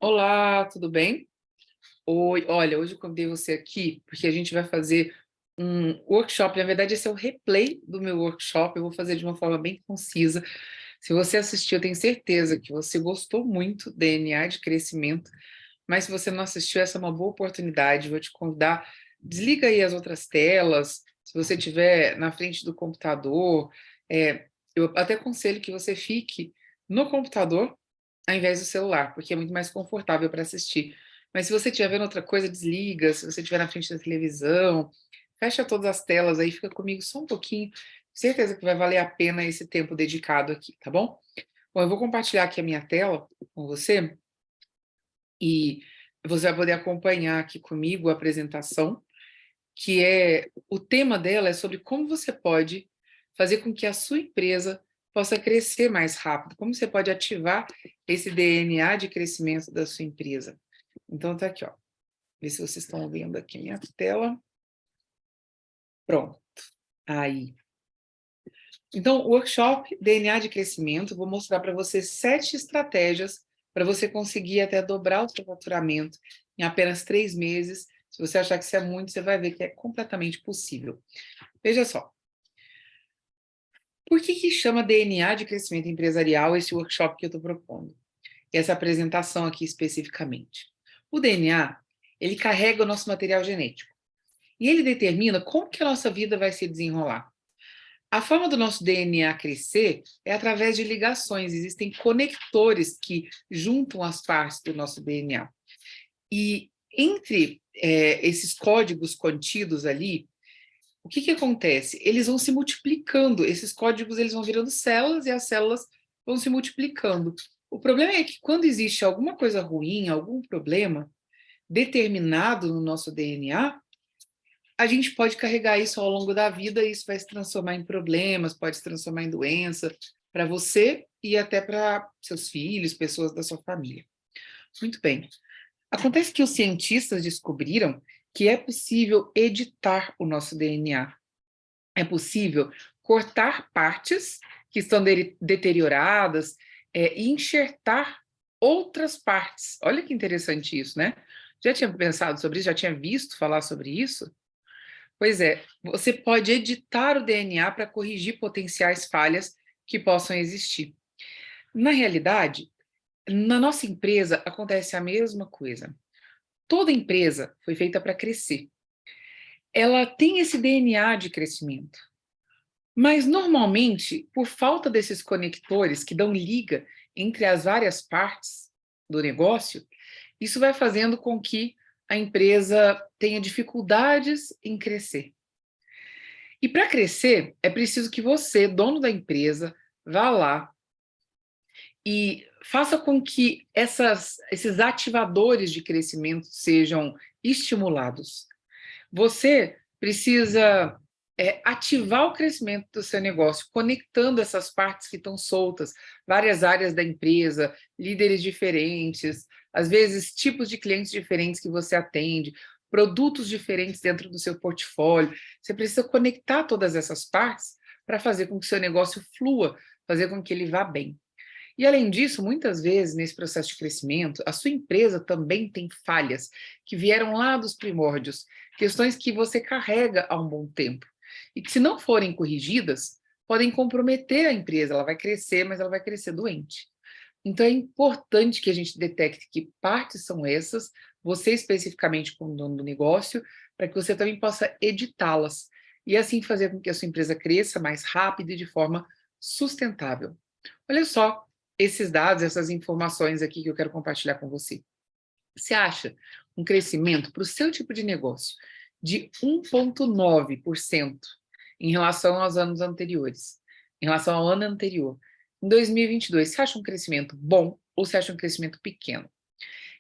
Olá, tudo bem? Oi, olha, hoje eu convidei você aqui porque a gente vai fazer um workshop. Na verdade, esse é o replay do meu workshop. Eu vou fazer de uma forma bem concisa. Se você assistiu, eu tenho certeza que você gostou muito do DNA de crescimento. Mas se você não assistiu, essa é uma boa oportunidade. Vou te convidar. Desliga aí as outras telas. Se você estiver na frente do computador, eu até aconselho que você fique no computador ao invés do celular, porque é muito mais confortável para assistir. Mas se você estiver vendo outra coisa, desliga. Se você estiver na frente da televisão, fecha todas as telas aí, fica comigo só um pouquinho. Certeza que vai valer a pena esse tempo dedicado aqui, tá bom? Bom, eu vou compartilhar aqui a minha tela com você e você vai poder acompanhar aqui comigo a apresentação, que é o tema dela é sobre como você pode fazer com que a sua empresa possa crescer mais rápido, como você pode ativar esse DNA de crescimento da sua empresa. Então tá aqui, ó. Vê se vocês estão vendo aqui minha tela. Pronto. Aí. Então, o workshop DNA de crescimento, vou mostrar para você 7 estratégias para você conseguir até dobrar o seu faturamento em apenas 3 meses. Se você achar que isso é muito, você vai ver que é completamente possível. Veja só. Por que chama DNA de crescimento empresarial esse workshop que eu estou propondo? Essa apresentação aqui especificamente. O DNA, ele carrega o nosso material genético. E ele determina como que a nossa vida vai se desenrolar. A forma do nosso DNA crescer é através de ligações. Existem conectores que juntam as partes do nosso DNA. E entre esses códigos contidos ali, o que acontece? Eles vão se multiplicando, esses códigos eles vão virando células e as células vão se multiplicando. O problema é que quando existe alguma coisa ruim, algum problema determinado no nosso DNA, a gente pode carregar isso ao longo da vida e isso vai se transformar em problemas, pode se transformar em doença para você e até para seus filhos, pessoas da sua família. Muito bem. Acontece que os cientistas descobriram que é possível editar o nosso DNA. É possível cortar partes que estão deterioradas e enxertar outras partes. Olha que interessante isso, né? Já tinha pensado sobre isso? Já tinha visto falar sobre isso? Pois é, você pode editar o DNA para corrigir potenciais falhas que possam existir. Na realidade, na nossa empresa acontece a mesma coisa. Toda empresa foi feita para crescer. Ela tem esse DNA de crescimento. Mas, normalmente, por falta desses conectores que dão liga entre as várias partes do negócio, isso vai fazendo com que a empresa tenha dificuldades em crescer. E para crescer, é preciso que você, dono da empresa, vá lá e faça com que esses ativadores de crescimento sejam estimulados. Você precisa ativar o crescimento do seu negócio, conectando essas partes que estão soltas, várias áreas da empresa, líderes diferentes, às vezes tipos de clientes diferentes que você atende, produtos diferentes dentro do seu portfólio. Você precisa conectar todas essas partes para fazer com que o seu negócio flua, fazer com que ele vá bem. E, além disso, muitas vezes, nesse processo de crescimento, a sua empresa também tem falhas que vieram lá dos primórdios, questões que você carrega há um bom tempo e que, se não forem corrigidas, podem comprometer a empresa. Ela vai crescer, mas ela vai crescer doente. Então, é importante que a gente detecte que partes são essas, você especificamente como dono do negócio, para que você também possa editá-las e assim fazer com que a sua empresa cresça mais rápido e de forma sustentável. Olha só esses dados, essas informações aqui que eu quero compartilhar com você. Você acha um crescimento para o seu tipo de negócio de 1,9% em relação aos anos anteriores, em relação ao ano anterior, em 2022, você acha um crescimento bom ou você acha um crescimento pequeno?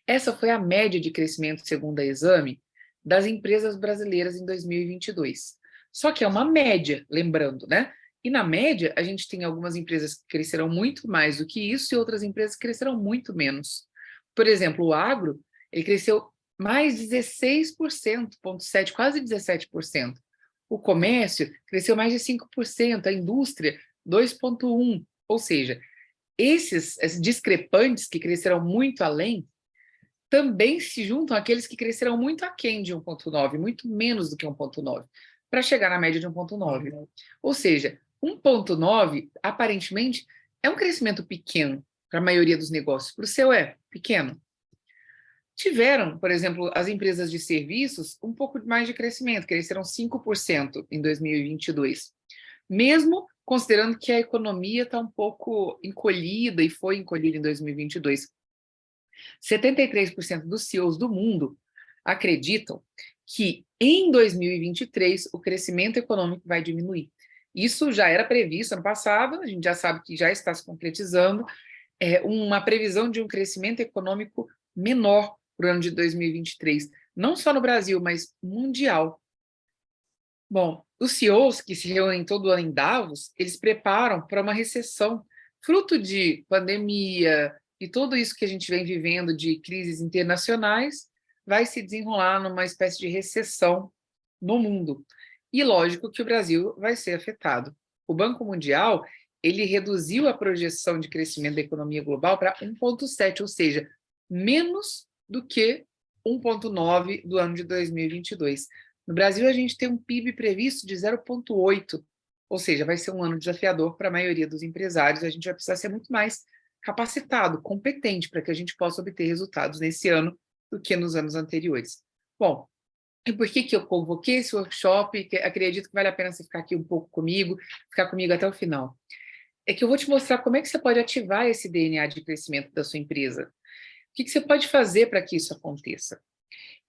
Essa foi a média de crescimento, segundo a Exame, das empresas brasileiras em 2022. Só que é uma média, lembrando, né? E na média, a gente tem algumas empresas que crescerão muito mais do que isso e outras empresas que crescerão muito menos. Por exemplo, o agro, ele cresceu mais 16%, 0,7, quase 17%. O comércio cresceu mais de 5%, a indústria 2,1%. Ou seja, esses discrepantes que cresceram muito além também se juntam aqueles que cresceram muito aquém de 1,9, muito menos do que 1,9, para chegar na média de 1,9. Ou seja, 1,9, aparentemente, é um crescimento pequeno para a maioria dos negócios. Para o seu é pequeno. Tiveram, por exemplo, as empresas de serviços um pouco mais de crescimento, cresceram 5% em 2022, mesmo considerando que a economia está um pouco encolhida e foi encolhida em 2022. 73% dos CEOs do mundo acreditam que em 2023 o crescimento econômico vai diminuir. Isso já era previsto ano passado, a gente já sabe que já está se concretizando, uma previsão de um crescimento econômico menor para o ano de 2023, não só no Brasil, mas mundial. Bom, os CEOs que se reúnem todo ano em Davos, eles preparam para uma recessão, fruto de pandemia e tudo isso que a gente vem vivendo de crises internacionais, vai se desenrolar numa espécie de recessão no mundo. E lógico que o Brasil vai ser afetado. O Banco Mundial, ele reduziu a projeção de crescimento da economia global para 1,7, ou seja, menos do que 1,9 do ano de 2022. No Brasil, a gente tem um PIB previsto de 0,8, ou seja, vai ser um ano desafiador para a maioria dos empresários. A gente vai precisar ser muito mais capacitado, competente, para que a gente possa obter resultados nesse ano do que nos anos anteriores. Bom, e por que eu convoquei esse workshop? Acredito que vale a pena você ficar aqui um pouco comigo, ficar comigo até o final. É que eu vou te mostrar como é que você pode ativar esse DNA de crescimento da sua empresa. O que você pode fazer para que isso aconteça?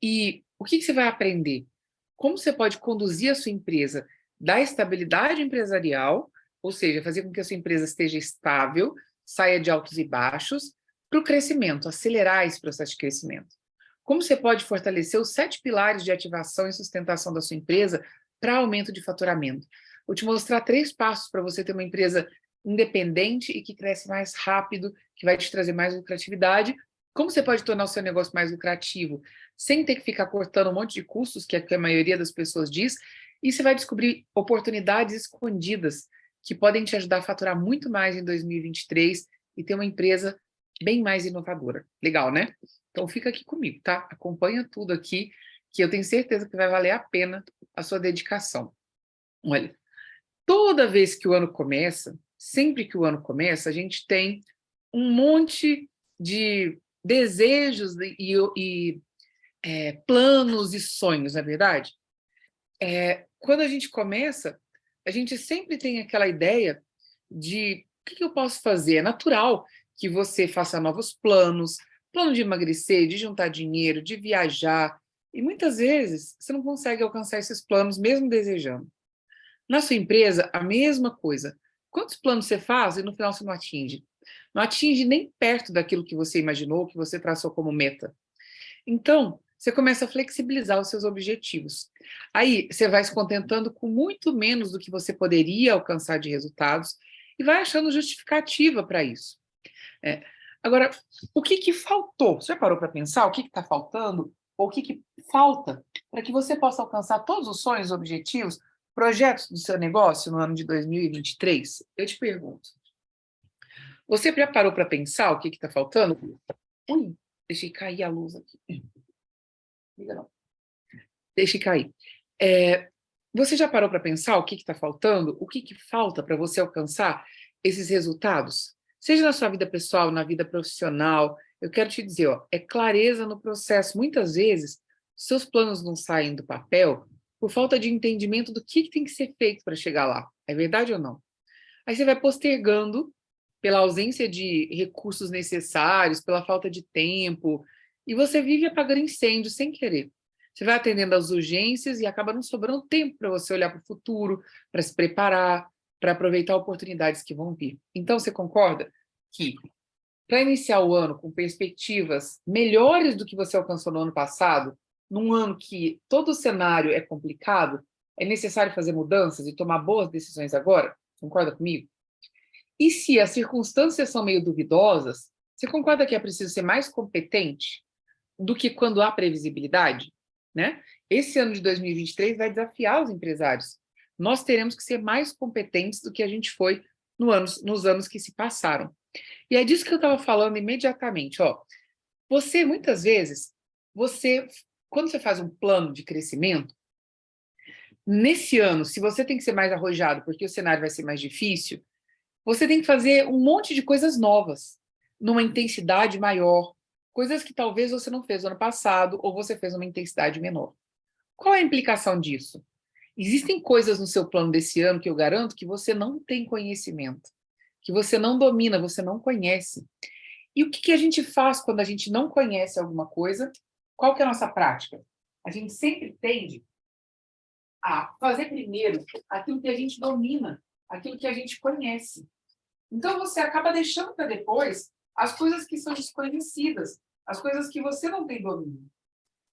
E o que você vai aprender? Como você pode conduzir a sua empresa da estabilidade empresarial, ou seja, fazer com que a sua empresa esteja estável, saia de altos e baixos, para o crescimento, acelerar esse processo de crescimento. Como você pode fortalecer os 7 pilares de ativação e sustentação da sua empresa para aumento de faturamento. Vou te mostrar 3 passos para você ter uma empresa independente e que cresce mais rápido, que vai te trazer mais lucratividade. Como você pode tornar o seu negócio mais lucrativo, sem ter que ficar cortando um monte de custos, que é o que a maioria das pessoas diz, e você vai descobrir oportunidades escondidas que podem te ajudar a faturar muito mais em 2023 e ter uma empresa bem mais inovadora. Legal, né? Então fica aqui comigo, tá? Acompanha tudo aqui, que eu tenho certeza que vai valer a pena a sua dedicação. Olha, toda vez que o ano começa, sempre que o ano começa, a gente tem um monte de desejos e planos e sonhos, não é verdade? Quando a gente começa, a gente sempre tem aquela ideia de o que eu posso fazer. É natural que você faça novos planos, plano de emagrecer, de juntar dinheiro, de viajar, e muitas vezes você não consegue alcançar esses planos mesmo desejando. Na sua empresa, a mesma coisa. Quantos planos você faz e no final você não atinge? Não atinge nem perto daquilo que você imaginou, que você traçou como meta. Então, você começa a flexibilizar os seus objetivos. Aí, você vai se contentando com muito menos do que você poderia alcançar de resultados e vai achando justificativa para isso. Agora, o que faltou? Você já parou para pensar o que está faltando? Ou o que falta para que você possa alcançar todos os sonhos, objetivos, projetos do seu negócio no ano de 2023? Eu te pergunto. Você já parou para pensar o que está faltando? Ui, deixei cair a luz aqui. Liga não. Deixe cair. Você já parou para pensar o que está faltando? O que falta para você alcançar esses resultados? Seja na sua vida pessoal, na vida profissional, eu quero te dizer, ó, é clareza no processo. Muitas vezes, seus planos não saem do papel por falta de entendimento do que tem que ser feito para chegar lá. É verdade ou não? Aí você vai postergando pela ausência de recursos necessários, pela falta de tempo, e você vive apagando incêndio sem querer. Você vai atendendo às urgências e acaba não sobrando tempo para você olhar para o futuro, para se preparar, para aproveitar oportunidades que vão vir. Então, você concorda que para iniciar o ano com perspectivas melhores do que você alcançou no ano passado, num ano que todo o cenário é complicado, é necessário fazer mudanças e tomar boas decisões agora? Concorda comigo? E se as circunstâncias são meio duvidosas, você concorda que é preciso ser mais competente do que quando há previsibilidade? Né? Esse ano de 2023 vai desafiar os empresários. Nós teremos que ser mais competentes do que a gente foi nos anos que se passaram. E é disso que eu estava falando imediatamente. Ó. Muitas vezes, quando você faz um plano de crescimento, nesse ano, se você tem que ser mais arrojado porque o cenário vai ser mais difícil, você tem que fazer um monte de coisas novas, numa intensidade maior, coisas que talvez você não fez no ano passado ou você fez numa intensidade menor. Qual é a implicação disso? Existem coisas no seu plano desse ano que eu garanto que você não tem conhecimento, que você não domina, você não conhece. E o que que a gente faz quando a gente não conhece alguma coisa? Qual que é a nossa prática? A gente sempre tende a fazer primeiro aquilo que a gente domina, aquilo que a gente conhece. Então, você acaba deixando para depois as coisas que são desconhecidas, as coisas que você não tem domínio.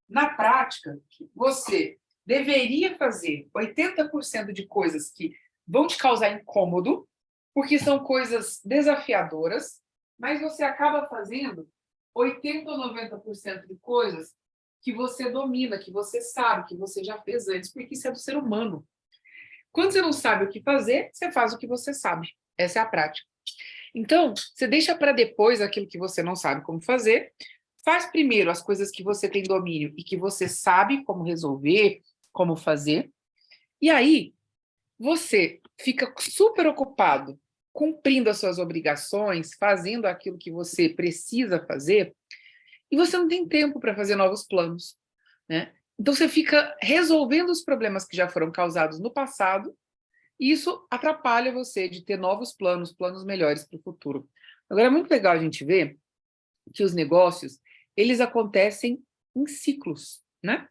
Na prática, você deveria fazer 80% de coisas que vão te causar incômodo, porque são coisas desafiadoras, mas você acaba fazendo 80 ou 90% de coisas que você domina, que você sabe, que você já fez antes, porque isso é do ser humano. Quando você não sabe o que fazer, você faz o que você sabe. Essa é a prática. Então, você deixa para depois aquilo que você não sabe como fazer, faz primeiro as coisas que você tem domínio e que você sabe como resolver, como fazer, e aí você fica super ocupado cumprindo as suas obrigações, fazendo aquilo que você precisa fazer, e você não tem tempo para fazer novos planos, né? Então você fica resolvendo os problemas que já foram causados no passado, e isso atrapalha você de ter novos planos, planos melhores para o futuro. Agora é muito legal a gente ver que os negócios, eles acontecem em ciclos, né?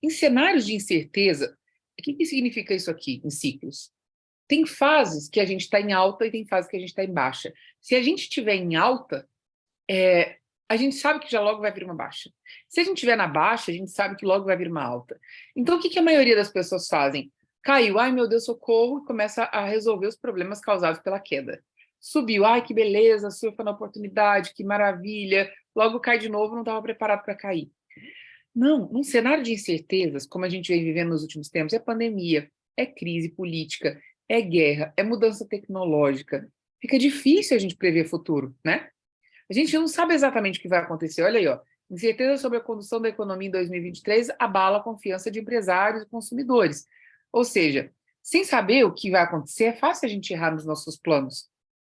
Em cenários de incerteza, o que significa isso aqui, em ciclos? Tem fases que a gente está em alta e tem fases que a gente está em baixa. Se a gente estiver em alta, a gente sabe que já logo vai vir uma baixa. Se a gente estiver na baixa, a gente sabe que logo vai vir uma alta. Então, o que a maioria das pessoas fazem? Caiu, ai meu Deus, socorro, e começa a resolver os problemas causados pela queda. Subiu, ai que beleza, surfa na oportunidade, que maravilha, logo cai de novo, não estava preparado para cair. Não, num cenário de incertezas, como a gente vem vivendo nos últimos tempos, é pandemia, é crise política, é guerra, é mudança tecnológica. Fica difícil a gente prever futuro, né? A gente não sabe exatamente o que vai acontecer. Olha aí, ó. Incerteza sobre a condução da economia em 2023 abala a confiança de empresários e consumidores. Ou seja, sem saber o que vai acontecer, é fácil a gente errar nos nossos planos.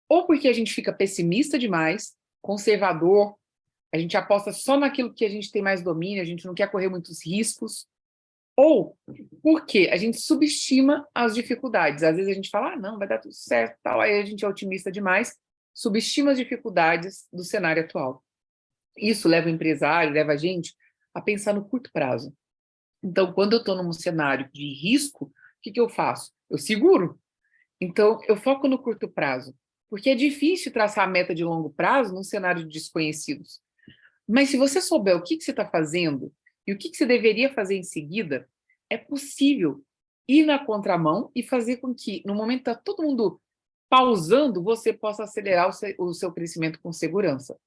Ou porque a gente fica pessimista demais, conservador, a gente aposta só naquilo que a gente tem mais domínio, a gente não quer correr muitos riscos, ou porque a gente subestima as dificuldades. Às vezes a gente fala, ah, não, vai dar tudo certo, tal, aí a gente é otimista demais, subestima as dificuldades do cenário atual. Isso leva o empresário, leva a gente a pensar no curto prazo. Então, quando eu estou num cenário de risco, o que eu faço? Eu seguro. Então, eu foco no curto prazo, porque é difícil traçar a meta de longo prazo num cenário de desconhecidos. Mas se você souber o que você está fazendo e o que você deveria fazer em seguida, é possível ir na contramão e fazer com que, no momento que está todo mundo pausando, você possa acelerar o seu crescimento com segurança.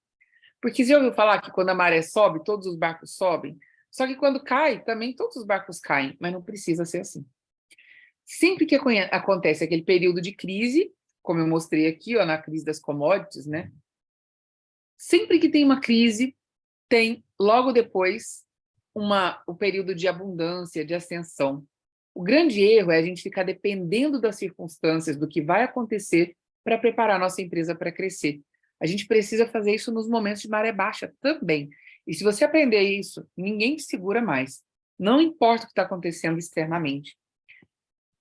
Porque você já ouviu falar que quando a maré sobe, todos os barcos sobem? Só que quando cai, também todos os barcos caem, mas não precisa ser assim. Sempre que acontece aquele período de crise, como eu mostrei aqui, ó, na crise das commodities, né? Sempre que tem uma crise, tem logo depois o período de abundância, de ascensão. O grande erro é a gente ficar dependendo das circunstâncias, do que vai acontecer para preparar a nossa empresa para crescer. A gente precisa fazer isso nos momentos de maré baixa também. E se você aprender isso, ninguém te segura mais. Não importa o que está acontecendo externamente.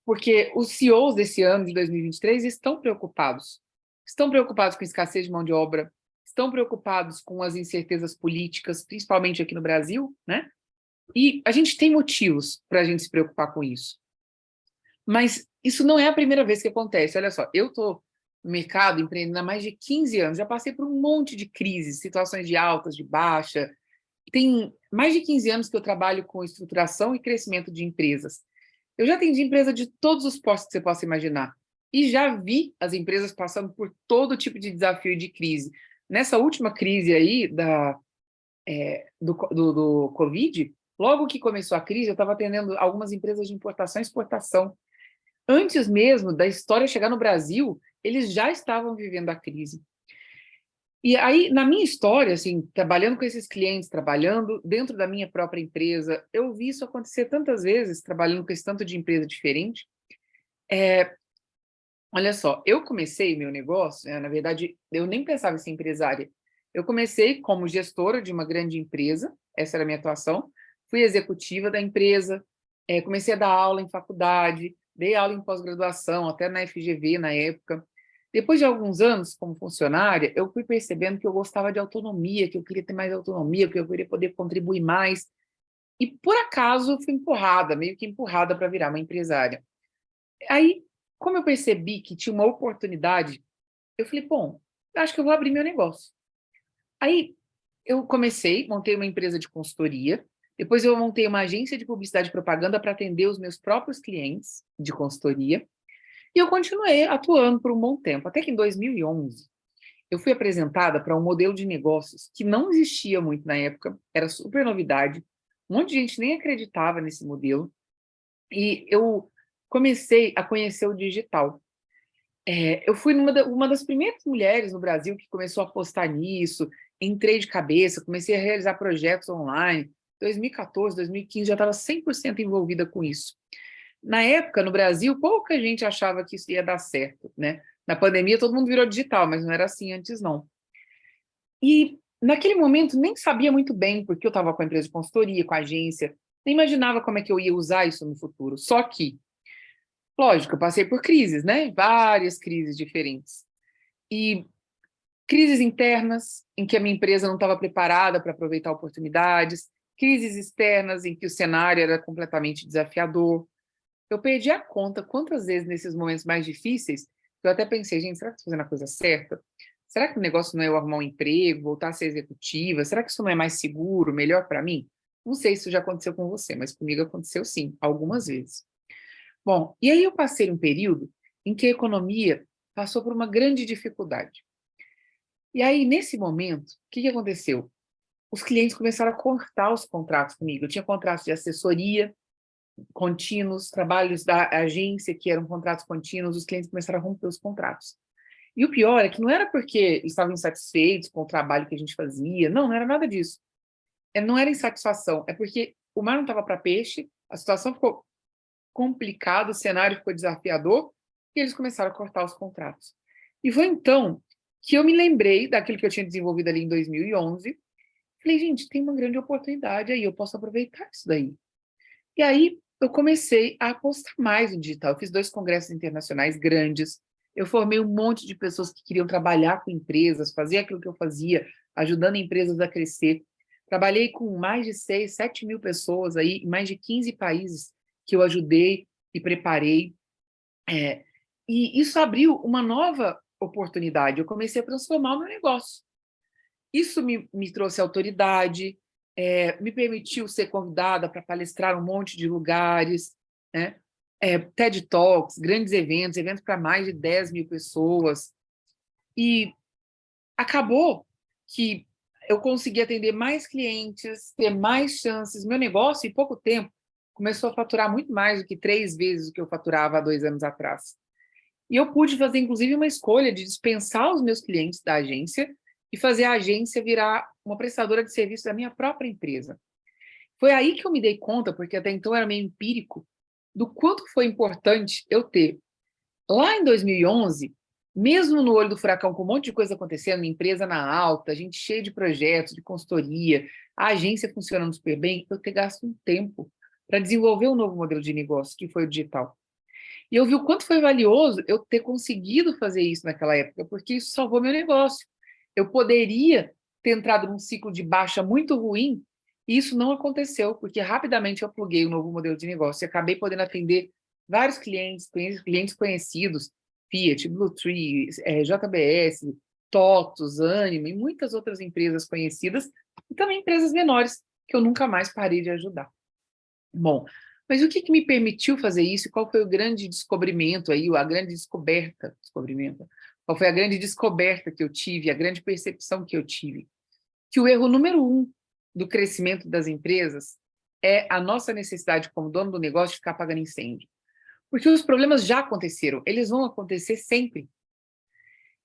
Porque os CEOs desse ano de 2023 estão preocupados. Estão preocupados com a escassez de mão de obra, estão preocupados com as incertezas políticas, principalmente aqui no Brasil, né? E a gente tem motivos para a gente se preocupar com isso. Mas isso não é a primeira vez que acontece. Olha só, eu estou no mercado empreendendo há mais de 15 anos, já passei por um monte de crises, situações de altas, de baixa. Tem mais de 15 anos que eu trabalho com estruturação e crescimento de empresas. Eu já atendi empresa de todos os postos que você possa imaginar. E já vi as empresas passando por todo tipo de desafio e de crise. Nessa última crise aí do Covid, logo que começou a crise, eu estava atendendo algumas empresas de importação e exportação. Antes mesmo da história chegar no Brasil, eles já estavam vivendo a crise. E aí, na minha história, assim, trabalhando com esses clientes, trabalhando dentro da minha própria empresa, eu vi isso acontecer tantas vezes, trabalhando com esse tanto de empresa diferente. Olha só, eu comecei meu negócio, na verdade, eu nem pensava em ser empresária. Eu comecei como gestora de uma grande empresa, essa era a minha atuação, fui executiva da empresa, comecei a dar aula em faculdade, dei aula em pós-graduação, até na FGV na época. Depois de alguns anos como funcionária, eu fui percebendo que eu gostava de autonomia, que eu queria ter mais autonomia, que eu queria poder contribuir mais. E, por acaso, fui empurrada, meio que empurrada para virar uma empresária. Aí, como eu percebi que tinha uma oportunidade, eu falei, bom, acho que eu vou abrir meu negócio. Aí, eu comecei, montei uma empresa de consultoria, depois eu montei uma agência de publicidade e propaganda para atender os meus próprios clientes de consultoria, e eu continuei atuando por um bom tempo, até que em 2011, eu fui apresentada para um modelo de negócios que não existia muito na época, era super novidade, um monte de gente nem acreditava nesse modelo, e eu comecei a conhecer o digital. Eu fui uma das primeiras mulheres no Brasil que começou a apostar nisso, entrei de cabeça, comecei a realizar projetos online. 2014, 2015, já estava 100% envolvida com isso. Na época, no Brasil, pouca gente achava que isso ia dar certo, né? Na pandemia, todo mundo virou digital, mas não era assim antes, não. E, naquele momento, nem sabia muito bem, porque eu estava com a empresa de consultoria, com a agência, nem imaginava como é que eu ia usar isso no futuro. Só que, lógico, eu passei por crises, né? Várias crises diferentes. E crises internas, em que a minha empresa não estava preparada para aproveitar oportunidades, crises externas, em que o cenário era completamente desafiador. Eu perdi a conta quantas vezes nesses momentos mais difíceis eu até pensei, gente, será que estou fazendo a coisa certa? Será que o negócio não é eu arrumar um emprego, voltar a ser executiva? Será que isso não é mais seguro, melhor para mim? Não sei se isso já aconteceu com você, mas comigo aconteceu sim, algumas vezes. Bom, e aí eu passei um período em que a economia passou por uma grande dificuldade. E aí, nesse momento, o que aconteceu? Os clientes começaram a cortar os contratos comigo. Eu tinha contratos de assessoria contínuos, trabalhos da agência que eram contratos contínuos, os clientes começaram a romper os contratos. E o pior é que não era porque estavam insatisfeitos com o trabalho que a gente fazia, não, não era nada disso. Não era insatisfação, é porque o mar não estava para peixe, a situação ficou complicada, o cenário ficou desafiador, e eles começaram a cortar os contratos. E foi então que eu me lembrei daquilo que eu tinha desenvolvido ali em 2011. Falei, gente, tem uma grande oportunidade aí, eu posso aproveitar isso daí. E aí eu comecei a apostar mais no digital. Eu fiz 2 congressos internacionais grandes, eu formei um monte de pessoas que queriam trabalhar com empresas, fazer aquilo que eu fazia, ajudando empresas a crescer. Trabalhei com mais de 6, 7 mil pessoas aí, em mais de 15 países que eu ajudei e preparei. É, e isso abriu uma nova oportunidade. Eu comecei a transformar o meu negócio. Isso me trouxe autoridade, me permitiu ser convidada para palestrar um monte de lugares, né? TED Talks, grandes eventos, eventos para mais de 10 mil pessoas. E acabou que eu consegui atender mais clientes, ter mais chances. Meu negócio, em pouco tempo, começou a faturar muito mais do que 3 vezes o que eu faturava há 2 anos atrás. E eu pude fazer, inclusive, uma escolha de dispensar os meus clientes da agência e fazer a agência virar uma prestadora de serviço da minha própria empresa. Foi aí que eu me dei conta, porque até então era meio empírico, do quanto foi importante eu ter. Lá em 2011, mesmo no olho do furacão, com um monte de coisa acontecendo, empresa na alta, gente cheia de projetos, de consultoria, a agência funcionando super bem, eu ter gasto um tempo para desenvolver um novo modelo de negócio, que foi o digital. E eu vi o quanto foi valioso eu ter conseguido fazer isso naquela época, porque isso salvou meu negócio. Eu poderia ter entrado num ciclo de baixa muito ruim, e isso não aconteceu, porque rapidamente eu pluguei um novo modelo de negócio e acabei podendo atender vários clientes conhecidos, Fiat, Bluetree, JBS, TOTUS, Anima e muitas outras empresas conhecidas, e também empresas menores que eu nunca mais parei de ajudar. Bom, mas o que me permitiu fazer isso e qual foi o grande descobrimento aí, a grande descoberta, qual foi a grande descoberta que eu tive, a grande percepção que eu tive? Que o erro número 1 do crescimento das empresas é a nossa necessidade como dono do negócio de ficar apagando incêndio. Porque os problemas já aconteceram, eles vão acontecer sempre.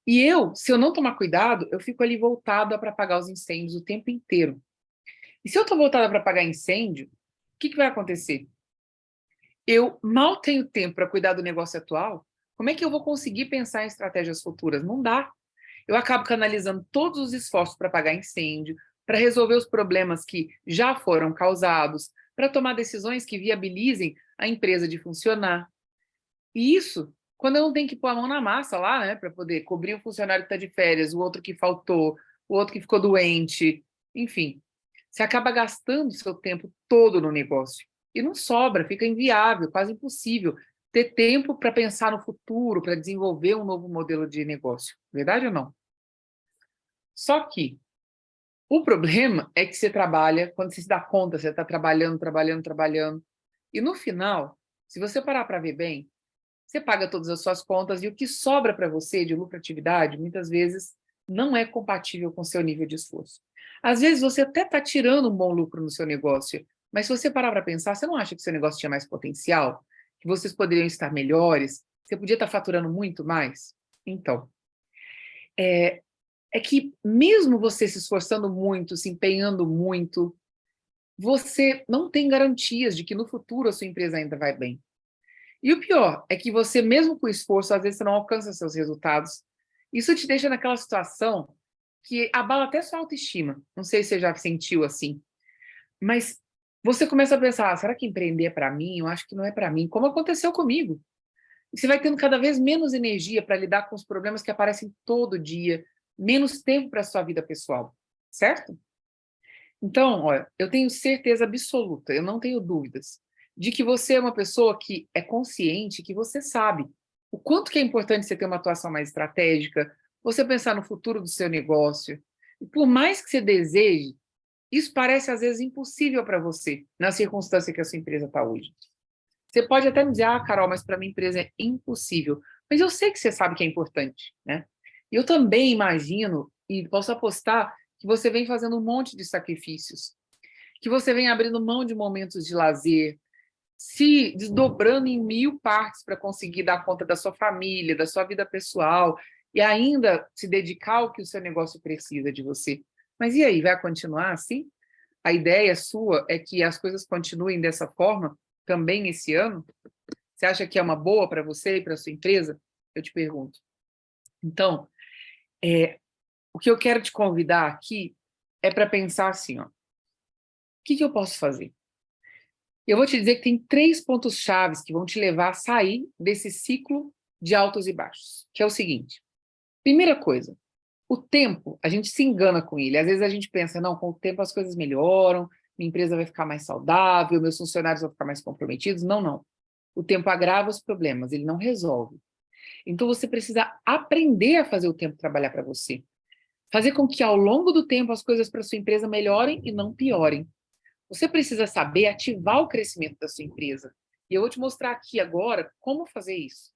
E eu, se eu não tomar cuidado, eu fico ali voltada para apagar os incêndios o tempo inteiro. E se eu estou voltada para apagar incêndio, o que vai acontecer? Eu mal tenho tempo para cuidar do negócio atual. Como é que eu vou conseguir pensar em estratégias futuras? Não dá. Eu acabo canalizando todos os esforços para apagar incêndio, para resolver os problemas que já foram causados, para tomar decisões que viabilizem a empresa de funcionar. E isso, quando eu não tenho que pôr a mão na massa lá, né, para poder cobrir o funcionário que está de férias, o outro que faltou, o outro que ficou doente, enfim, você acaba gastando o seu tempo todo no negócio. E não sobra, fica inviável, quase impossível ter tempo para pensar no futuro, para desenvolver um novo modelo de negócio. Verdade ou não? Só que o problema é que você trabalha, quando você se dá conta, você está trabalhando, trabalhando, trabalhando, e no final, se você parar para ver bem, você paga todas as suas contas e o que sobra para você de lucratividade, muitas vezes, não é compatível com o seu nível de esforço. Às vezes, você até está tirando um bom lucro no seu negócio, mas se você parar para pensar, você não acha que o seu negócio tinha mais potencial? Que vocês poderiam estar melhores? Você podia estar faturando muito mais? Então, é que mesmo você se esforçando muito, se empenhando muito, você não tem garantias de que no futuro a sua empresa ainda vai bem. E o pior é que você, mesmo com esforço, às vezes você não alcança seus resultados. Isso te deixa naquela situação que abala até sua autoestima. Não sei se você já sentiu assim, mas você começa a pensar, será que empreender é para mim? Eu acho que não é para mim, como aconteceu comigo. E você vai tendo cada vez menos energia para lidar com os problemas que aparecem todo dia, menos tempo para a sua vida pessoal, certo? Então, olha, eu tenho certeza absoluta, eu não tenho dúvidas, de que você é uma pessoa que é consciente, que você sabe o quanto que é importante você ter uma atuação mais estratégica, você pensar no futuro do seu negócio. E por mais que você deseje, isso parece às vezes impossível para você, na circunstância que a sua empresa está hoje. Você pode até me dizer, ah, Carol, mas para minha empresa é impossível. Mas eu sei que você sabe que é importante, né? E eu também imagino, e posso apostar, que você vem fazendo um monte de sacrifícios, que você vem abrindo mão de momentos de lazer, se desdobrando em mil partes para conseguir dar conta da sua família, da sua vida pessoal, e ainda se dedicar ao que o seu negócio precisa de você. Mas e aí, vai continuar assim? A ideia sua é que as coisas continuem dessa forma também esse ano? Você acha que é uma boa para você e para a sua empresa? Eu te pergunto. Então, o que eu quero te convidar aqui é para pensar assim, ó, o que eu posso fazer? Eu vou te dizer que tem 3 pontos chaves que vão te levar a sair desse ciclo de altos e baixos, que é o seguinte. Primeira coisa, o tempo, a gente se engana com ele. Às vezes a gente pensa, não, com o tempo as coisas melhoram, minha empresa vai ficar mais saudável, meus funcionários vão ficar mais comprometidos. Não, não. O tempo agrava os problemas, ele não resolve. Então você precisa aprender a fazer o tempo trabalhar para você. Fazer com que ao longo do tempo as coisas para sua empresa melhorem e não piorem. Você precisa saber ativar o crescimento da sua empresa. E eu vou te mostrar aqui agora como fazer isso.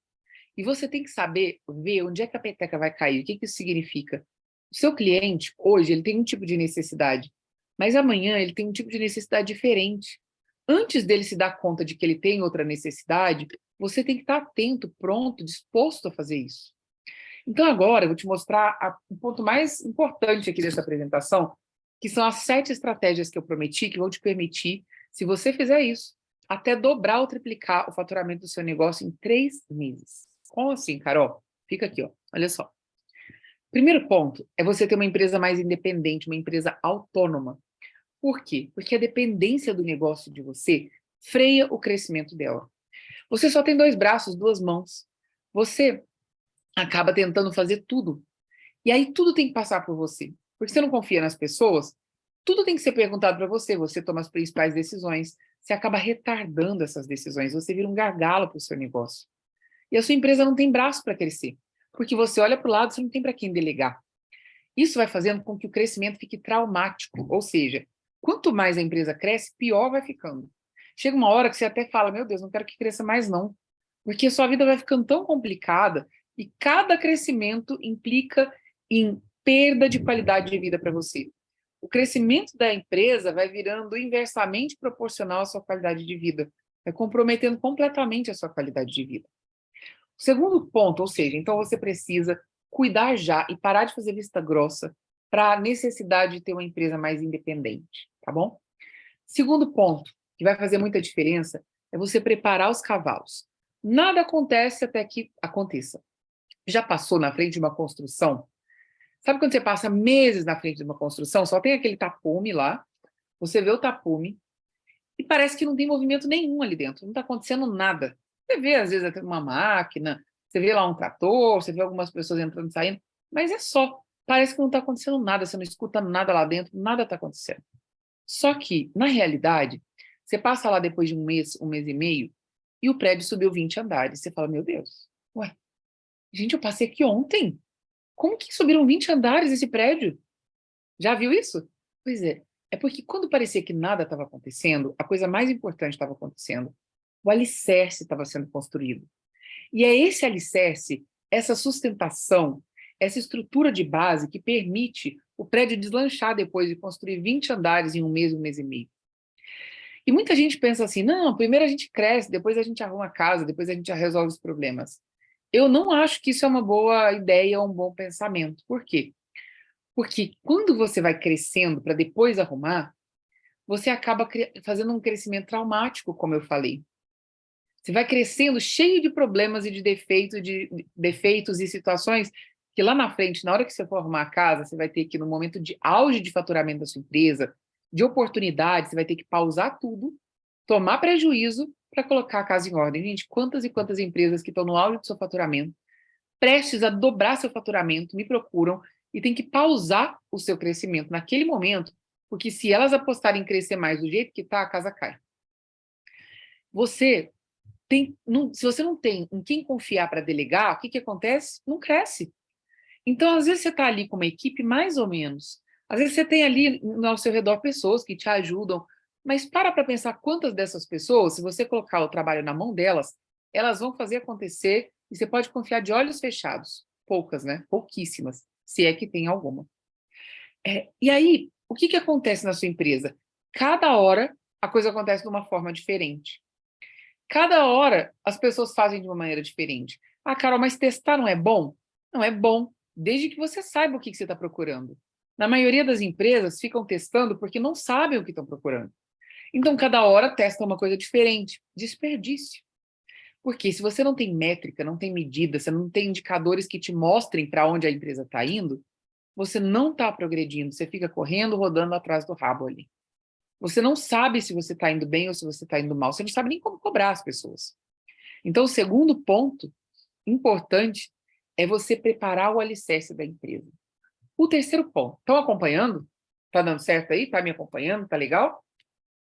E você tem que saber ver onde é que a peteca vai cair, o que isso significa. O seu cliente, hoje, ele tem um tipo de necessidade, mas amanhã ele tem um tipo de necessidade diferente. Antes dele se dar conta de que ele tem outra necessidade, você tem que estar atento, pronto, disposto a fazer isso. Então, agora, eu vou te mostrar o ponto mais importante aqui dessa apresentação, que são as 7 estratégias que eu prometi, que vão te permitir, se você fizer isso, até dobrar ou triplicar o faturamento do seu negócio em 3 meses. Como assim, Carol? Fica aqui, ó. Olha só. Primeiro ponto é você ter uma empresa mais independente, uma empresa autônoma. Por quê? Porque a dependência do negócio de você freia o crescimento dela. Você só tem 2 braços, 2 mãos. Você acaba tentando fazer tudo. E aí tudo tem que passar por você. Porque você não confia nas pessoas, tudo tem que ser perguntado para você, você toma as principais decisões, você acaba retardando essas decisões, você vira um gargalo para o seu negócio. E a sua empresa não tem braço para crescer, porque você olha para o lado, você não tem para quem delegar. Isso vai fazendo com que o crescimento fique traumático, ou seja, quanto mais a empresa cresce, pior vai ficando. Chega uma hora que você até fala, meu Deus, não quero que cresça mais não, porque a sua vida vai ficando tão complicada e cada crescimento implica em perda de qualidade de vida para você. O crescimento da empresa vai virando inversamente proporcional à sua qualidade de vida, vai comprometendo completamente a sua qualidade de vida. O segundo ponto, ou seja, então você precisa cuidar já e parar de fazer vista grossa para a necessidade de ter uma empresa mais independente, tá bom? Segundo ponto, que vai fazer muita diferença, é você preparar os cavalos. Nada acontece até que aconteça. Já passou na frente de uma construção? Sabe quando você passa meses na frente de uma construção, só tem aquele tapume lá, você vê o tapume e parece que não tem movimento nenhum ali dentro, não está acontecendo nada. Você vê, às vezes, até uma máquina, você vê lá um trator, você vê algumas pessoas entrando e saindo, mas é só. Parece que não está acontecendo nada, você não escuta nada lá dentro, nada está acontecendo. Só que, na realidade, você passa lá depois de um mês e meio, e o prédio subiu 20 andares. Você fala, meu Deus, ué, gente, eu passei aqui ontem. Como que subiram 20 andares esse prédio? Já viu isso? Pois é porque quando parecia que nada estava acontecendo, a coisa mais importante estava acontecendo. O alicerce estava sendo construído. E é esse alicerce, essa sustentação, essa estrutura de base que permite o prédio deslanchar depois de construir 20 andares em um mês e meio. E muita gente pensa assim, não, primeiro a gente cresce, depois a gente arruma a casa, depois a gente já resolve os problemas. Eu não acho que isso é uma boa ideia ou um bom pensamento. Por quê? Porque quando você vai crescendo para depois arrumar, você acaba fazendo um crescimento traumático, como eu falei. Você vai crescendo cheio de problemas e de defeitos e situações que lá na frente, na hora que você for arrumar a casa, você vai ter que, no momento de auge de faturamento da sua empresa, de oportunidade, você vai ter que pausar tudo, tomar prejuízo para colocar a casa em ordem. Gente, quantas e quantas empresas que estão no auge do seu faturamento, prestes a dobrar seu faturamento, me procuram e tem que pausar o seu crescimento naquele momento, porque se elas apostarem em crescer mais do jeito que está, a casa cai. Se você não tem em quem confiar para delegar, o que acontece? Não cresce. Então, às vezes, você está ali com uma equipe mais ou menos. Às vezes, você tem ali ao seu redor pessoas que te ajudam, mas para pensar quantas dessas pessoas, se você colocar o trabalho na mão delas, elas vão fazer acontecer e você pode confiar de olhos fechados. Poucas, né? Pouquíssimas, se é que tem alguma. E aí, o que acontece na sua empresa? Cada hora, a coisa acontece de uma forma diferente. Cada hora as pessoas fazem de uma maneira diferente. Ah, Carol, mas testar não é bom? Não é bom, desde que você saiba o que você está procurando. Na maioria das empresas ficam testando porque não sabem o que estão procurando. Então, cada hora testa uma coisa diferente. Desperdício. Porque se você não tem métrica, não tem medida, você não tem indicadores que te mostrem para onde a empresa está indo, você não está progredindo, você fica correndo, rodando atrás do rabo ali. Você não sabe se você está indo bem ou se você está indo mal. Você não sabe nem como cobrar as pessoas. Então, o segundo ponto importante é você preparar o alicerce da empresa. O terceiro ponto. Estão acompanhando? Está dando certo aí? Está me acompanhando? Está legal?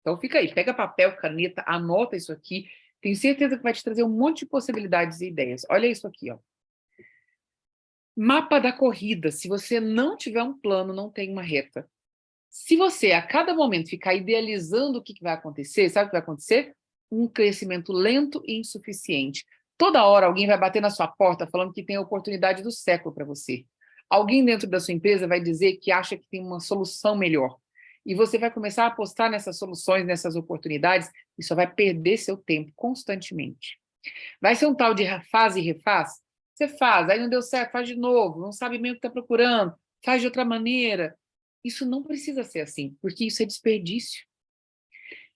Então, fica aí. Pega papel, caneta, anota isso aqui. Tenho certeza que vai te trazer um monte de possibilidades e ideias. Olha isso aqui, ó. Mapa da corrida. Se você não tiver um plano, não tem uma reta. Se você, a cada momento, ficar idealizando o que vai acontecer, sabe o que vai acontecer? Um crescimento lento e insuficiente. Toda hora alguém vai bater na sua porta falando que tem a oportunidade do século para você. Alguém dentro da sua empresa vai dizer que acha que tem uma solução melhor. E você vai começar a apostar nessas soluções, nessas oportunidades, e só vai perder seu tempo constantemente. Vai ser um tal de faz e refaz? Você faz, aí não deu certo, faz de novo, não sabe bem o que está procurando, faz de outra maneira. Isso não precisa ser assim, porque isso é desperdício.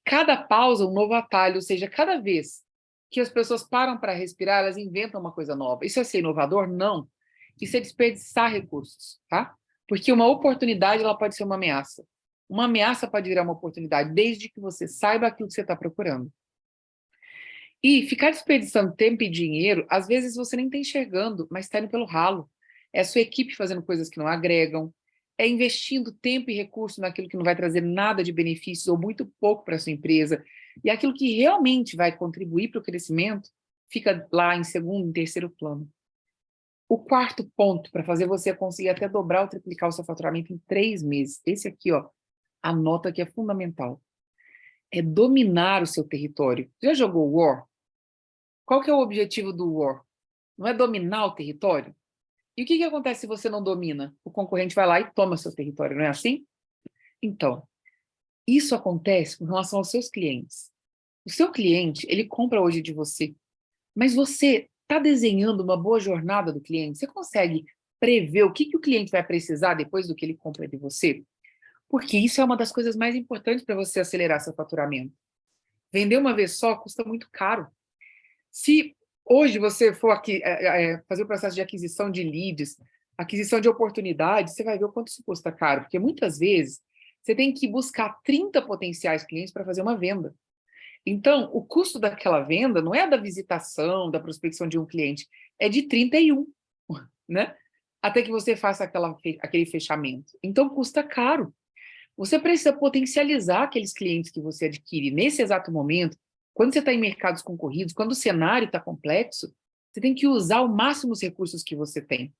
Cada pausa, um novo atalho, ou seja, cada vez que as pessoas param para respirar, elas inventam uma coisa nova. Isso é ser inovador? Não. Isso é desperdiçar recursos, tá? Porque uma oportunidade, ela pode ser uma ameaça. Uma ameaça pode virar uma oportunidade, desde que você saiba aquilo que você está procurando. E ficar desperdiçando tempo e dinheiro, às vezes você nem está enxergando, mas está indo pelo ralo. É a sua equipe fazendo coisas que não agregam, é investindo tempo e recurso naquilo que não vai trazer nada de benefícios ou muito pouco para a sua empresa. E aquilo que realmente vai contribuir para o crescimento fica lá em segundo, em terceiro plano. O quarto ponto para fazer você conseguir até dobrar ou triplicar o seu faturamento em 3 meses, esse aqui, ó, anota que é fundamental, é dominar o seu território. Já jogou War? Qual que é o objetivo do War? Não é dominar o território? E o que acontece se você não domina? O concorrente vai lá e toma seu território, não é assim? Então, isso acontece com relação aos seus clientes. O seu cliente, ele compra hoje de você, mas você está desenhando uma boa jornada do cliente? Você consegue prever o que o cliente vai precisar depois do que ele compra de você, porque isso é uma das coisas mais importantes para você acelerar seu faturamento. Vender uma vez só custa muito caro. Se hoje você for aqui fazer o processo de aquisição de leads, aquisição de oportunidades, você vai ver o quanto isso custa caro, porque muitas vezes você tem que buscar 30 potenciais clientes para fazer uma venda. Então, o custo daquela venda não é da visitação, da prospecção de um cliente, é de 31, né? Até que você faça aquele fechamento. Então, custa caro. Você precisa potencializar aqueles clientes que você adquire nesse exato momento, quando você está em mercados concorridos, quando o cenário está complexo, você tem que usar ao máximo os recursos que você tem.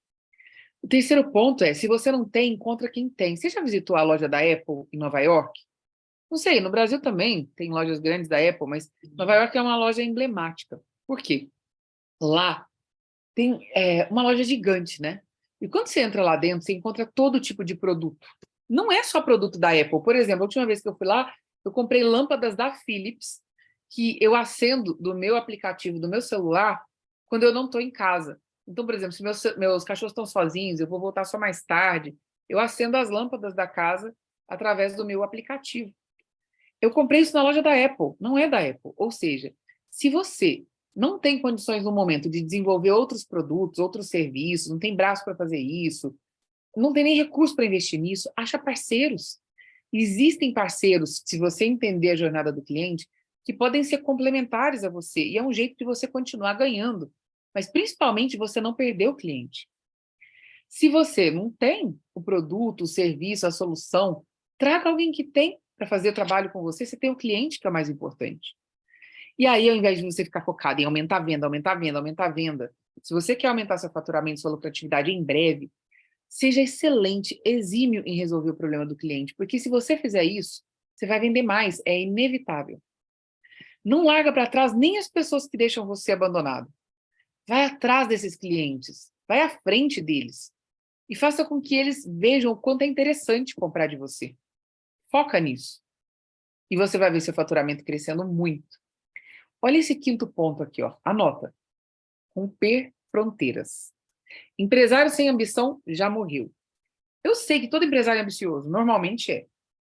O terceiro ponto é, se você não tem, encontra quem tem. Você já visitou a loja da Apple em Nova York? Não sei, no Brasil também tem lojas grandes da Apple, mas Nova York é uma loja emblemática. Por quê? Lá tem uma loja gigante, né? E quando você entra lá dentro, você encontra todo tipo de produto. Não é só produto da Apple. Por exemplo, a última vez que eu fui lá, eu comprei lâmpadas da Philips, que eu acendo do meu aplicativo, do meu celular, quando eu não estou em casa. Então, por exemplo, se meus cachorros estão sozinhos, eu vou voltar só mais tarde, eu acendo as lâmpadas da casa através do meu aplicativo. Eu comprei isso na loja da Apple, não é da Apple. Ou seja, se você não tem condições no momento de desenvolver outros produtos, outros serviços, não tem braço para fazer isso, não tem nem recurso para investir nisso, acha parceiros. Existem parceiros, se você entender a jornada do cliente, que podem ser complementares a você, e é um jeito de você continuar ganhando, mas principalmente você não perder o cliente. Se você não tem o produto, o serviço, a solução, traga alguém que tem para fazer o trabalho com você, você tem o cliente que é o mais importante. E aí, ao invés de você ficar focado em aumentar a venda, aumentar a venda, aumentar a venda, se você quer aumentar seu faturamento, sua lucratividade em breve, seja excelente, exímio em resolver o problema do cliente, porque se você fizer isso, você vai vender mais, é inevitável. Não larga para trás nem as pessoas que deixam você abandonado. Vai atrás desses clientes, vai à frente deles e faça com que eles vejam o quanto é interessante comprar de você. Foca nisso. E você vai ver seu faturamento crescendo muito. Olha esse quinto ponto aqui, ó. Anota. Romper fronteiras. Empresário sem ambição já morreu. Eu sei que todo empresário é ambicioso, normalmente é.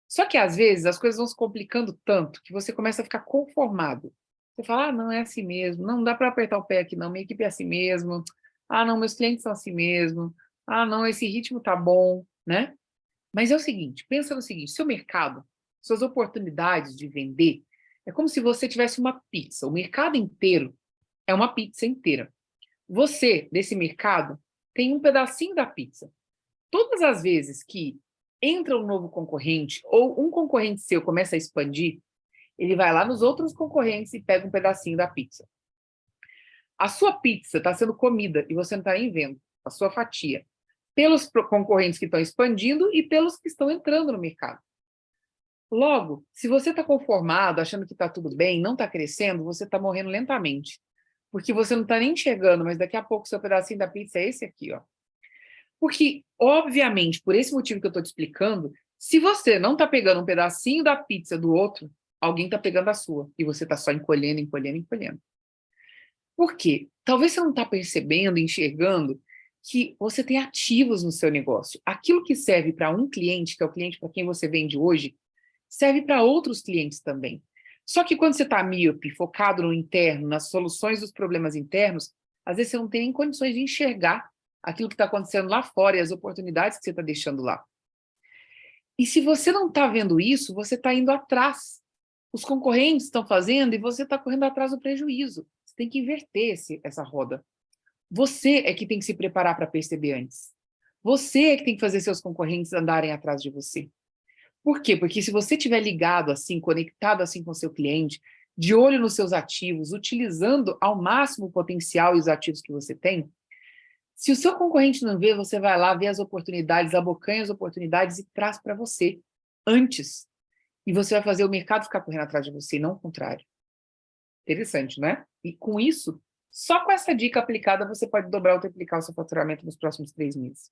Só que, às vezes, as coisas vão se complicando tanto que você começa a ficar conformado. Você fala, não, é assim mesmo. Não dá para apertar o pé aqui, não. Minha equipe é assim mesmo. Ah, não, meus clientes são assim mesmo. Ah, não, esse ritmo tá bom, né? Mas é o seguinte, pensa no seguinte, seu mercado, suas oportunidades de vender, é como se você tivesse uma pizza. O mercado inteiro é uma pizza inteira. Você, desse mercado, tem um pedacinho da pizza. Todas as vezes que entra um novo concorrente ou um concorrente seu começa a expandir, ele vai lá nos outros concorrentes e pega um pedacinho da pizza. A sua pizza está sendo comida e você não está nem vendo, a sua fatia, pelos concorrentes que estão expandindo e pelos que estão entrando no mercado. Logo, se você está conformado, achando que está tudo bem, não está crescendo, você está morrendo lentamente. Porque você não está nem enxergando, mas daqui a pouco o seu pedacinho da pizza é esse aqui, ó. Porque, obviamente, por esse motivo que eu estou te explicando, se você não está pegando um pedacinho da pizza do outro, alguém está pegando a sua. E você está só encolhendo, encolhendo, encolhendo. Por quê? Talvez você não está percebendo, enxergando, que você tem ativos no seu negócio. Aquilo que serve para um cliente, que é o cliente para quem você vende hoje, serve para outros clientes também. Só que quando você está míope, focado no interno, nas soluções dos problemas internos, às vezes você não tem nem condições de enxergar aquilo que está acontecendo lá fora e as oportunidades que você está deixando lá. E se você não está vendo isso, você está indo atrás. Os concorrentes estão fazendo e você está correndo atrás do prejuízo. Você tem que inverter essa roda. Você é que tem que se preparar para perceber antes. Você é que tem que fazer seus concorrentes andarem atrás de você. Por quê? Porque se você estiver ligado assim, conectado assim com o seu cliente, de olho nos seus ativos, utilizando ao máximo o potencial e os ativos que você tem, se o seu concorrente não vê, você vai lá ver as oportunidades, abocanha as oportunidades e traz para você antes. E você vai fazer o mercado ficar correndo atrás de você, e não o contrário. Interessante, não é? E com isso, só com essa dica aplicada, você pode dobrar ou triplicar o seu faturamento nos próximos 3 meses.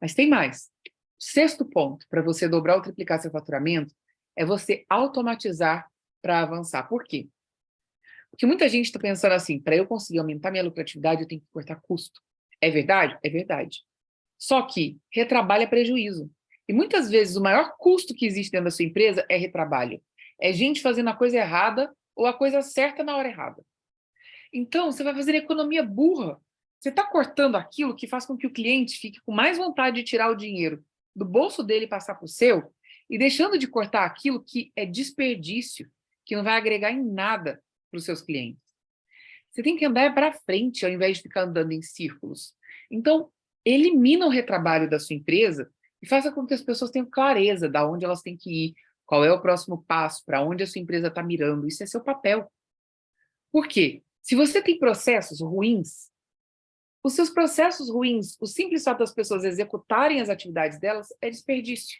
Mas tem mais. O sexto ponto para você dobrar ou triplicar seu faturamento é você automatizar para avançar. Por quê? Porque muita gente está pensando assim, para eu conseguir aumentar minha lucratividade, eu tenho que cortar custo. É verdade? É verdade. Só que retrabalho é prejuízo. E muitas vezes o maior custo que existe dentro da sua empresa é retrabalho. É gente fazendo a coisa errada ou a coisa certa na hora errada. Então, você vai fazer economia burra. Você está cortando aquilo que faz com que o cliente fique com mais vontade de tirar o dinheiro do bolso dele e passar para o seu, e deixando de cortar aquilo que é desperdício, que não vai agregar em nada para os seus clientes. Você tem que andar para frente, ao invés de ficar andando em círculos. Então, elimina o retrabalho da sua empresa e faça com que as pessoas tenham clareza de onde elas têm que ir, qual é o próximo passo, para onde a sua empresa está mirando. Isso é seu papel. Por quê? Se você tem processos ruins, os seus processos ruins, o simples fato das pessoas executarem as atividades delas é desperdício.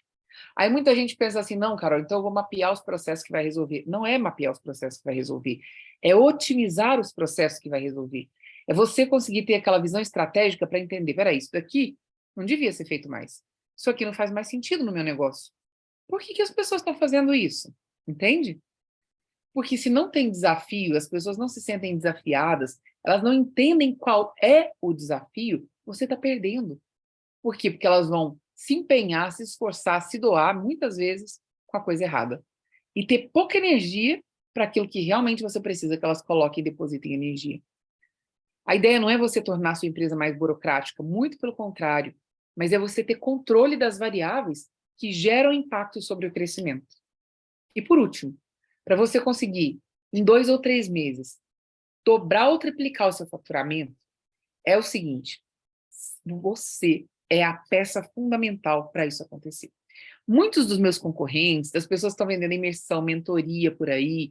Aí muita gente pensa assim, não, Carol, então eu vou mapear os processos que vai resolver. Não é mapear os processos que vai resolver, é otimizar os processos que vai resolver. É você conseguir ter aquela visão estratégica para entender, peraí, isso daqui não devia ser feito mais. Isso aqui não faz mais sentido no meu negócio. Por que as pessoas estão fazendo isso? Entende? Porque se não tem desafio, as pessoas não se sentem desafiadas, elas não entendem qual é o desafio, você está perdendo. Por quê? Porque elas vão se empenhar, se esforçar, se doar, muitas vezes, com a coisa errada. E ter pouca energia para aquilo que realmente você precisa que elas coloquem e depositem energia. A ideia não é você tornar a sua empresa mais burocrática, muito pelo contrário, mas é você ter controle das variáveis que geram impacto sobre o crescimento. E por último, para você conseguir, em 2 ou 3 meses, dobrar ou triplicar o seu faturamento, é o seguinte: você é a peça fundamental para isso acontecer. Muitos dos meus concorrentes, das pessoas que estão vendendo imersão, mentoria por aí,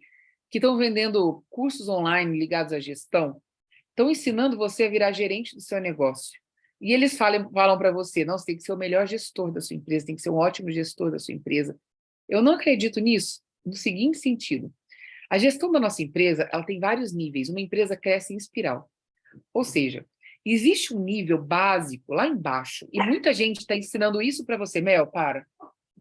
que estão vendendo cursos online ligados à gestão, estão ensinando você a virar gerente do seu negócio. E eles falam para você, não, você tem que ser o melhor gestor da sua empresa, tem que ser um ótimo gestor da sua empresa. Eu não acredito nisso, no seguinte sentido: a gestão da nossa empresa, ela tem vários níveis. Uma empresa cresce em espiral. Ou seja, existe um nível básico lá embaixo, e muita gente está ensinando isso para você. Mel, para.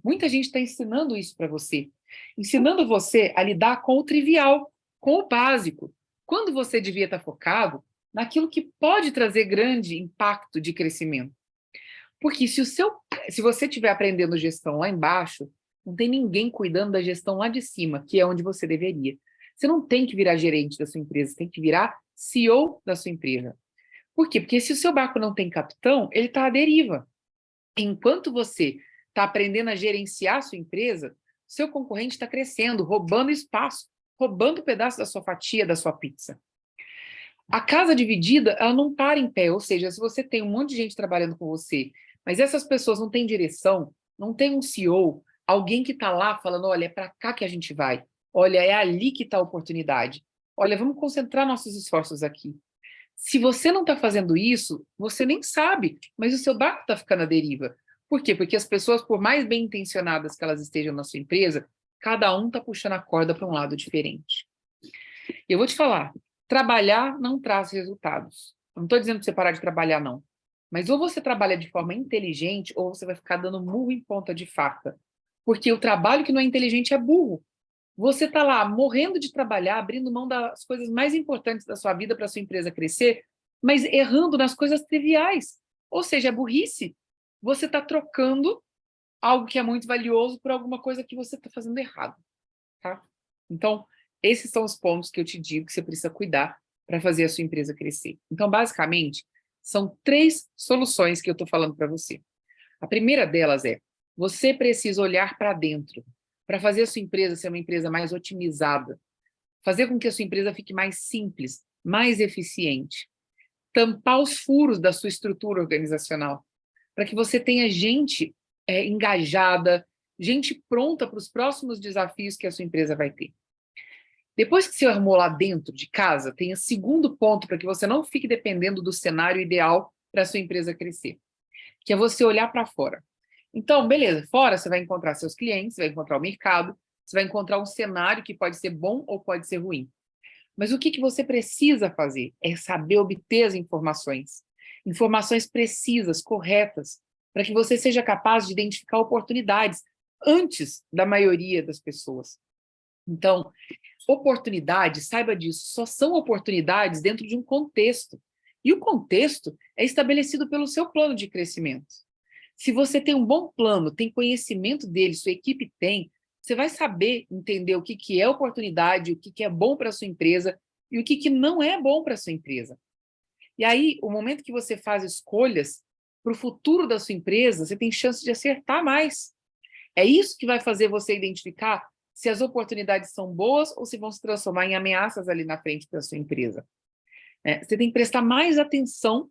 Muita gente está ensinando isso para você. Ensinando você a lidar com o trivial, com o básico, quando você devia estar focado naquilo que pode trazer grande impacto de crescimento. Porque se você estiver aprendendo gestão lá embaixo, não tem ninguém cuidando da gestão lá de cima, que é onde você deveria. Você não tem que virar gerente da sua empresa, você tem que virar CEO da sua empresa. Por quê? Porque se o seu barco não tem capitão, ele está à deriva. Enquanto você está aprendendo a gerenciar a sua empresa, seu concorrente está crescendo, roubando espaço, roubando um pedaço da sua fatia, da sua pizza. A casa dividida, ela não para em pé, ou seja, se você tem um monte de gente trabalhando com você, mas essas pessoas não têm direção, não tem um CEO, alguém que está lá falando, olha, é para cá que a gente vai, olha, é ali que está a oportunidade, olha, vamos concentrar nossos esforços aqui. Se você não está fazendo isso, você nem sabe, mas o seu barco está ficando à deriva. Por quê? Porque as pessoas, por mais bem intencionadas que elas estejam na sua empresa, cada um está puxando a corda para um lado diferente. E eu vou te falar, trabalhar não traz resultados. Eu não estou dizendo para você parar de trabalhar, não. Mas ou você trabalha de forma inteligente, ou você vai ficar dando murro em ponta de faca. Porque o trabalho que não é inteligente é burro. Você está lá morrendo de trabalhar, abrindo mão das coisas mais importantes da sua vida para a sua empresa crescer, mas errando nas coisas triviais. Ou seja, é burrice. Você está trocando algo que é muito valioso por alguma coisa que você está fazendo errado. Tá? Então, esses são os pontos que eu te digo que você precisa cuidar para fazer a sua empresa crescer. Então, basicamente, são 3 soluções que eu estou falando para você. A primeira delas é, você precisa olhar para dentro, para fazer a sua empresa ser uma empresa mais otimizada, fazer com que a sua empresa fique mais simples, mais eficiente, tampar os furos da sua estrutura organizacional, para que você tenha gente engajada, gente pronta para os próximos desafios que a sua empresa vai ter. Depois que você arrumou lá dentro de casa, tem o segundo ponto para que você não fique dependendo do cenário ideal para a sua empresa crescer, que é você olhar para fora. Então, beleza, fora você vai encontrar seus clientes, você vai encontrar o mercado, você vai encontrar um cenário que pode ser bom ou pode ser ruim. Mas o que você precisa fazer é saber obter as informações. Informações precisas, corretas, para que você seja capaz de identificar oportunidades antes da maioria das pessoas. Então, oportunidades, saiba disso, só são oportunidades dentro de um contexto. E o contexto é estabelecido pelo seu plano de crescimento. Se você tem um bom plano, tem conhecimento dele, sua equipe tem, você vai saber entender o que é oportunidade, o que é bom para a sua empresa e o que não é bom para a sua empresa. E aí, o momento que você faz escolhas para o futuro da sua empresa, você tem chance de acertar mais. É isso que vai fazer você identificar se as oportunidades são boas ou se vão se transformar em ameaças ali na frente da sua empresa. Você tem que prestar mais atenção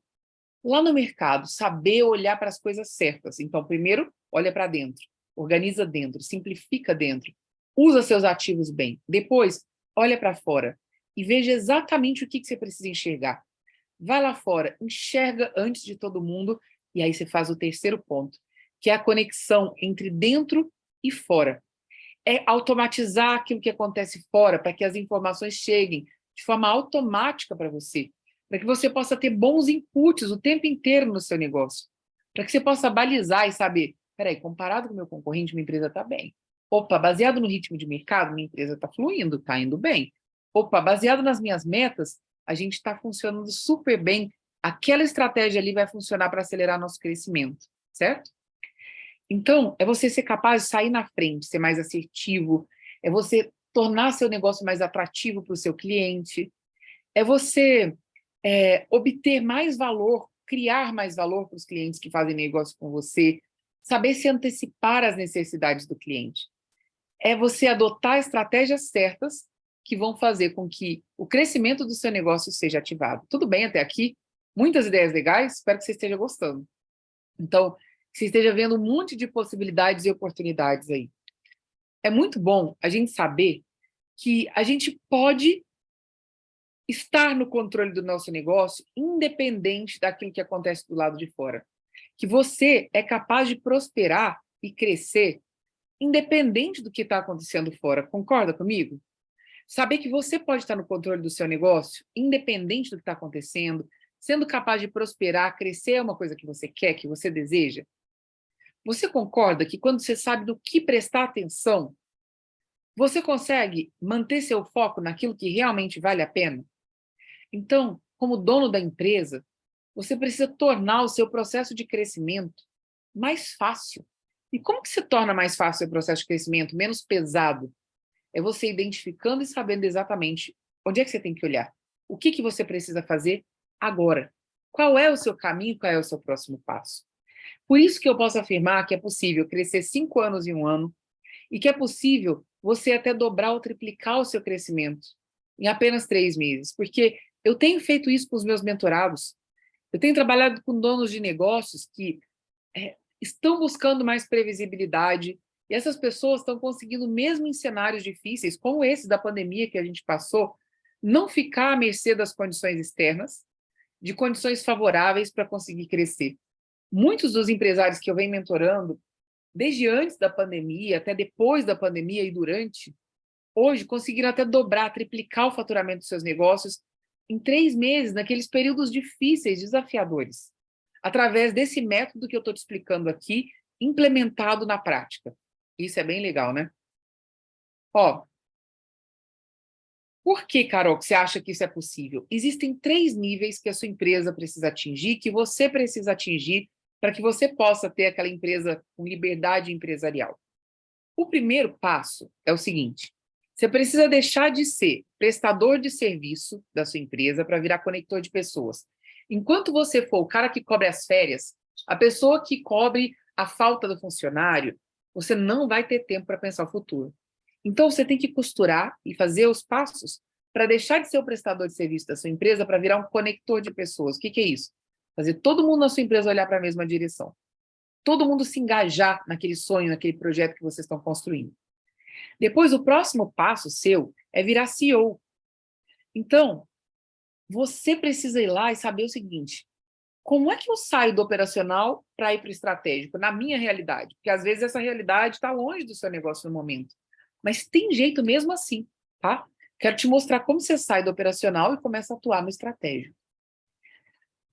lá no mercado, saber olhar para as coisas certas. Então, primeiro, olha para dentro, organiza dentro, simplifica dentro, usa seus ativos bem. Depois, olha para fora e veja exatamente o que você precisa enxergar. Vai lá fora, enxerga antes de todo mundo, e aí você faz o terceiro ponto, que é a conexão entre dentro e fora. É automatizar aquilo que acontece fora, para que as informações cheguem de forma automática para você, para que você possa ter bons inputs o tempo inteiro no seu negócio, para que você possa balizar e saber, peraí, comparado com o meu concorrente, minha empresa está bem. Opa, baseado no ritmo de mercado, minha empresa está fluindo, está indo bem. Opa, baseado nas minhas metas, a gente está funcionando super bem. Aquela estratégia ali vai funcionar para acelerar nosso crescimento, certo? Então, é você ser capaz de sair na frente, ser mais assertivo, é você tornar seu negócio mais atrativo para o seu cliente, é você obter mais valor, criar mais valor para os clientes que fazem negócio com você, saber se antecipar às necessidades do cliente. É você adotar estratégias certas que vão fazer com que o crescimento do seu negócio seja ativado. Tudo bem até aqui? Muitas ideias legais? Espero que você esteja gostando. Então, que você esteja vendo um monte de possibilidades e oportunidades aí. É muito bom a gente saber que a gente pode estar no controle do nosso negócio, independente daquilo que acontece do lado de fora. Que você é capaz de prosperar e crescer, independente do que está acontecendo fora. Concorda comigo? Saber que você pode estar no controle do seu negócio, independente do que está acontecendo, sendo capaz de prosperar, crescer é uma coisa que você quer, que você deseja. Você concorda que quando você sabe do que prestar atenção, você consegue manter seu foco naquilo que realmente vale a pena? Então, como dono da empresa, você precisa tornar o seu processo de crescimento mais fácil. E como que se torna mais fácil o seu processo de crescimento, menos pesado? É você identificando e sabendo exatamente onde é que você tem que olhar. O que você precisa fazer agora? Qual é o seu caminho, qual é o seu próximo passo? Por isso que eu posso afirmar que é possível crescer 5 anos em um ano e que é possível você até dobrar ou triplicar o seu crescimento em apenas 3 meses, porque eu tenho feito isso com os meus mentorados. Eu tenho trabalhado com donos de negócios que estão buscando mais previsibilidade e essas pessoas estão conseguindo, mesmo em cenários difíceis, como esse da pandemia que a gente passou, não ficar à mercê das condições externas, de condições favoráveis para conseguir crescer. Muitos dos empresários que eu venho mentorando, desde antes da pandemia, até depois da pandemia e durante, hoje conseguiram até dobrar, triplicar o faturamento dos seus negócios em 3 meses, naqueles períodos difíceis, desafiadores, através desse método que eu estou te explicando aqui, implementado na prática. Isso é bem legal, né? Ó, por que, Carol, que você acha que isso é possível? Existem 3 níveis que a sua empresa precisa atingir, que você precisa atingir para que você possa ter aquela empresa com liberdade empresarial. O primeiro passo é o seguinte: você precisa deixar de ser prestador de serviço da sua empresa para virar conector de pessoas. Enquanto você for o cara que cobre as férias, a pessoa que cobre a falta do funcionário, você não vai ter tempo para pensar o futuro. Então, você tem que costurar e fazer os passos para deixar de ser o prestador de serviço da sua empresa para virar um conector de pessoas. O que é isso? Fazer todo mundo na sua empresa olhar para a mesma direção. Todo mundo se engajar naquele sonho, naquele projeto que vocês estão construindo. Depois, o próximo passo seu é virar CEO. Então, você precisa ir lá e saber o seguinte: como é que eu saio do operacional para ir para o estratégico, na minha realidade? Porque às vezes essa realidade está longe do seu negócio no momento. Mas tem jeito mesmo assim, tá? Quero te mostrar como você sai do operacional e começa a atuar no estratégico.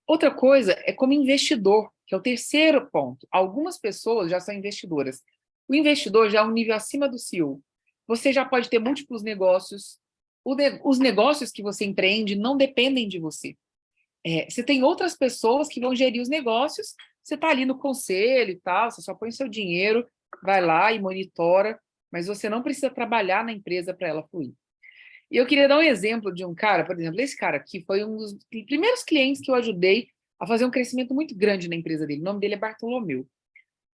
Outra coisa é como investidor, que é o terceiro ponto. Algumas pessoas já são investidoras. O investidor já é um nível acima do CEO. Você já pode ter múltiplos negócios. Os negócios que você empreende não dependem de você. Você tem outras pessoas que vão gerir os negócios, você está ali no conselho e tal, você só põe seu dinheiro, vai lá e monitora, mas você não precisa trabalhar na empresa para ela fluir. E eu queria dar um exemplo de um cara, por exemplo, esse cara aqui foi um dos primeiros clientes que eu ajudei a fazer um crescimento muito grande na empresa dele. O nome dele é Bartolomeu.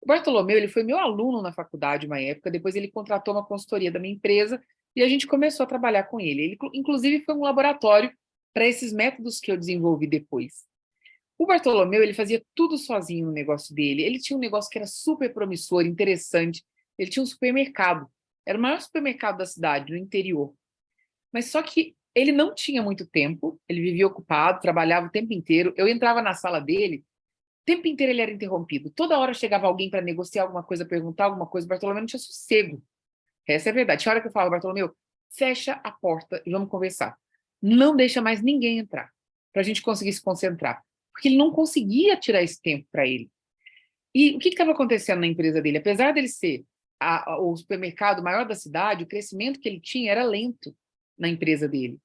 O Bartolomeu, ele foi meu aluno na faculdade uma época, depois ele contratou uma consultoria da minha empresa e a gente começou a trabalhar com ele. Ele, inclusive, foi um laboratório para esses métodos que eu desenvolvi depois. O Bartolomeu, ele fazia tudo sozinho no negócio dele. Ele tinha um negócio que era super promissor, interessante. Ele tinha um supermercado. Era o maior supermercado da cidade, no interior. Mas só que ele não tinha muito tempo, ele vivia ocupado, trabalhava o tempo inteiro. Eu entrava na sala dele, o tempo inteiro ele era interrompido. Toda hora chegava alguém para negociar alguma coisa, perguntar alguma coisa. O Bartolomeu não tinha sossego. Essa é a verdade. Tinha hora que eu falo, Bartolomeu, fecha a porta e vamos conversar. Não deixa mais ninguém entrar, para a gente conseguir se concentrar. Porque ele não conseguia tirar esse tempo para ele. E o que estava acontecendo na empresa dele? Apesar dele ser o supermercado maior da cidade, o crescimento que ele tinha era lento na empresa dele.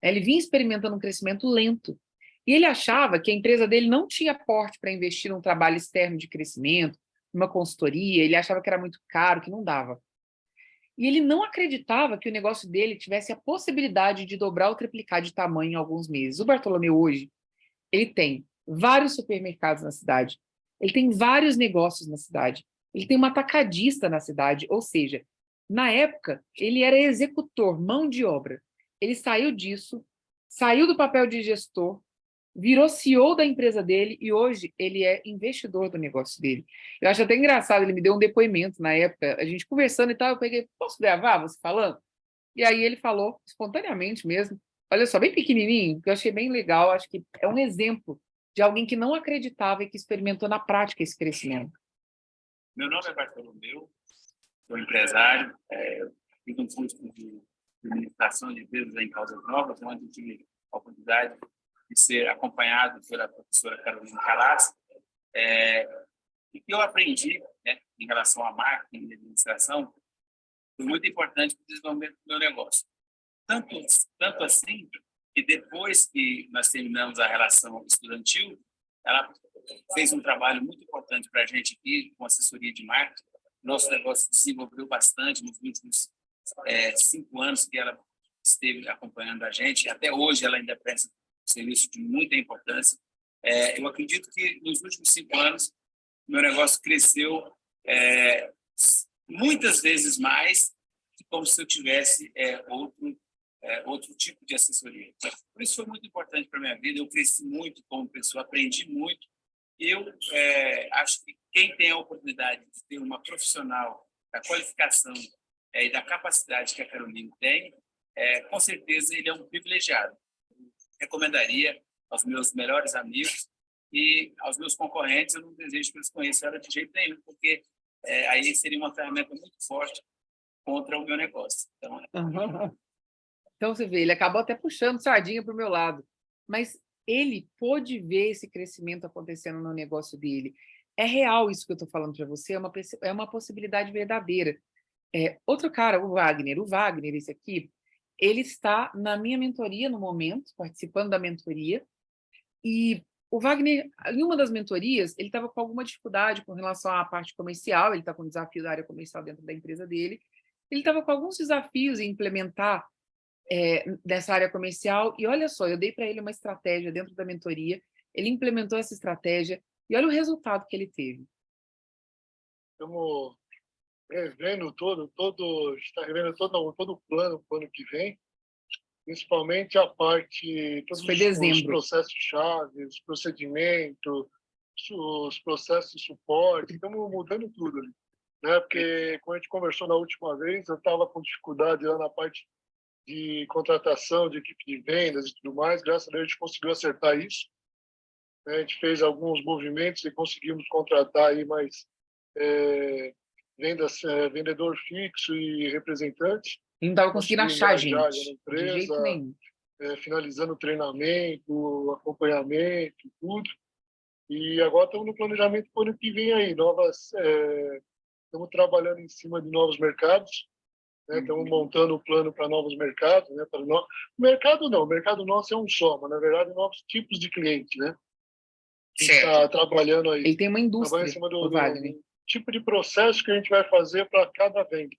Ele vinha experimentando um crescimento lento. E ele achava que a empresa dele não tinha porte para investir num trabalho externo de crescimento, numa consultoria, ele achava que era muito caro, que não dava. E ele não acreditava que o negócio dele tivesse a possibilidade de dobrar ou triplicar de tamanho em alguns meses. O Bartolomeu hoje, ele tem vários supermercados na cidade, ele tem vários negócios na cidade, ele tem uma atacadista na cidade, ou seja, na época, ele era executor, mão de obra. Ele saiu disso, saiu do papel de gestor, virou CEO da empresa dele e hoje ele é investidor do negócio dele. Eu acho até engraçado, ele me deu um depoimento na época, a gente conversando e tal, eu peguei, posso gravar você falando? E aí ele falou, espontaneamente mesmo, olha só, bem pequenininho, que eu achei bem legal, acho que é um exemplo de alguém que não acreditava e que experimentou na prática esse crescimento. Meu nome é Bartolomeu, sou empresário, fiz um curso de administração de empresas em Caldas Novas, onde tive a oportunidade de ser acompanhado pela professora Carolina Calas. E o que eu aprendi, né, em relação a marketing e administração foi muito importante para o desenvolvimento do meu negócio. Tanto assim que depois que nós terminamos a relação estudantil, ela fez um trabalho muito importante para a gente aqui, com assessoria de marketing. Nosso negócio se desenvolveu bastante nos últimos 5 anos que ela esteve acompanhando a gente. Até hoje ela ainda presta serviço de muita importância. Eu acredito que nos últimos 5 anos meu negócio cresceu muitas vezes mais do que como se eu tivesse outro tipo de assessoria. Por isso foi muito importante para a minha vida. Eu cresci muito como pessoa, aprendi muito. Eu acho que quem tem a oportunidade de ter uma profissional da qualificação e da capacidade que a Carolina tem, com certeza ele é um privilegiado. Recomendaria aos meus melhores amigos e aos meus concorrentes. Eu não desejo que eles conheçam ela de jeito nenhum, porque aí seria uma ferramenta muito forte contra o meu negócio. Então, Então, você vê, ele acabou até puxando sardinha para o meu lado, mas ele pôde ver esse crescimento acontecendo no negócio dele. É real isso que eu estou falando para você, é uma possibilidade verdadeira. Outro cara, o Wagner, esse aqui, ele está na minha mentoria no momento, participando da mentoria, e o Wagner, em uma das mentorias, ele estava com alguma dificuldade com relação à parte comercial, ele está com um desafio da área comercial dentro da empresa dele, ele estava com alguns desafios em implementar dessa área comercial, e olha só, eu dei para ele uma estratégia dentro da mentoria, ele implementou essa estratégia, e olha o resultado que ele teve. Estamos revendo está revendo todo o plano para o ano que vem, principalmente a parte, todos os processos-chave, os procedimentos, os processos de suporte, estamos mudando tudo ali. Né? Porque, como a gente conversou na última vez, eu estava com dificuldade lá na parte de contratação de equipe de vendas e tudo mais. Graças a Deus a gente conseguiu acertar isso. A gente fez alguns movimentos e conseguimos contratar aí mais vendedor fixo e representante. Não estava conseguindo achar gente na empresa, de jeito nenhum. Finalizando o treinamento, acompanhamento, tudo. E agora estamos no planejamento para o ano que vem aí. Estamos trabalhando em cima de novos mercados. né? Estamos montando o plano para novos mercados, né? O mercado não, o mercado nosso é um só, mas na verdade novos tipos de cliente, né? A gente está trabalhando aí. Ele tem uma indústria, em cima do tipo de processo que a gente vai fazer para cada venda,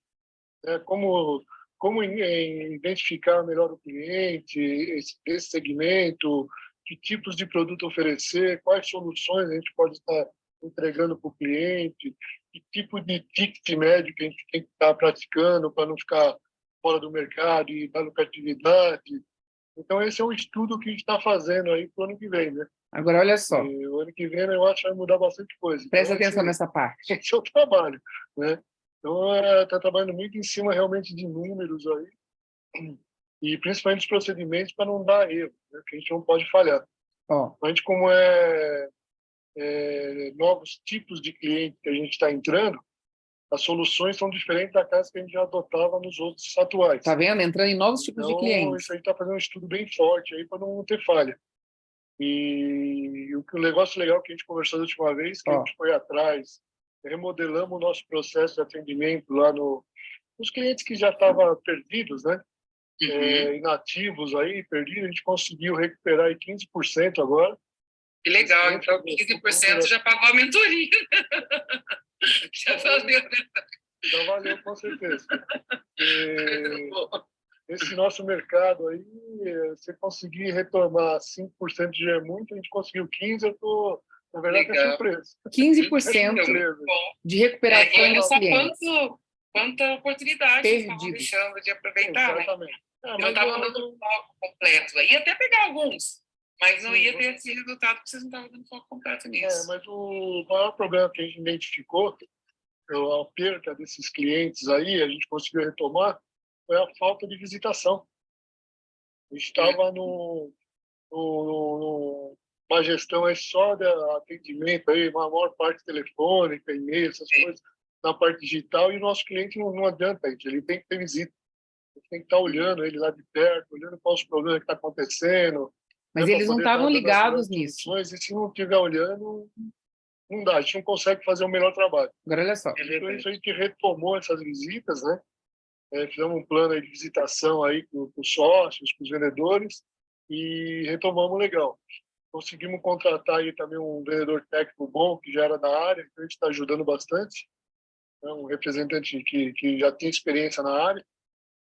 né? Como identificar melhor o cliente, esse segmento, que tipos de produto oferecer, quais soluções a gente pode estar entregando para o cliente, que tipo de ticket médio que a gente tem que estar praticando para não ficar fora do mercado e dar lucratividade. Então, esse é um estudo que a gente está fazendo aí para o ano que vem, né? Agora, olha só. E o ano que vem, eu acho que vai mudar bastante coisa. Presta então, atenção nessa parte. Esse é o trabalho, né? Então, está trabalhando muito em cima realmente de números aí, e principalmente os procedimentos para não dar erro, né? Que a gente não pode falhar. A gente, como novos tipos de cliente que a gente está entrando, as soluções são diferentes daquelas que a gente já adotava nos outros atuais. Tá vendo? Entrando em novos tipos de clientes. Isso aí está fazendo um estudo bem forte aí para não ter falha. E o negócio legal que a gente conversou da última vez, que a gente foi atrás, remodelamos o nosso processo de atendimento lá nos clientes que já estavam perdidos, né? Inativos aí, perdidos, a gente conseguiu recuperar aí 15% agora. Que legal, então 15% já pagou a mentoria. Já valeu, né? Já valeu, com certeza. Esse nosso mercado aí, você conseguir retomar 5% já é muito, a gente conseguiu 15%, eu estou, na verdade, é surpresa. 15% de recuperação dos clientes. Quanta oportunidade vocês estavam deixando de aproveitar, exatamente. Né? Eu não estava dando foco completo. Ia até pegar alguns, mas não ia ter esse resultado porque vocês não estavam dando foco completo nisso. Mas o maior problema que a gente identificou, a perda desses clientes aí, a gente conseguiu retomar, foi a falta de visitação. A gente estava numa gestão aí só de atendimento, aí, uma maior parte telefônica, e-mail, essas coisas, na parte digital, e o nosso cliente não adianta, ele tem que ter visita. A gente tem que estar olhando ele lá de perto, olhando quais os problemas que estão acontecendo. Mas eles não estavam ligados nisso. E se não estiver olhando, não dá, a gente não consegue fazer o melhor trabalho. Agora, olha só. Então, a gente retomou essas visitas, né? Fizemos um plano aí de visitação aí com os sócios, com os vendedores, e retomamos legal. Conseguimos contratar aí também um vendedor técnico bom, que já era da área, então a gente está ajudando bastante. Um representante que já tem experiência na área.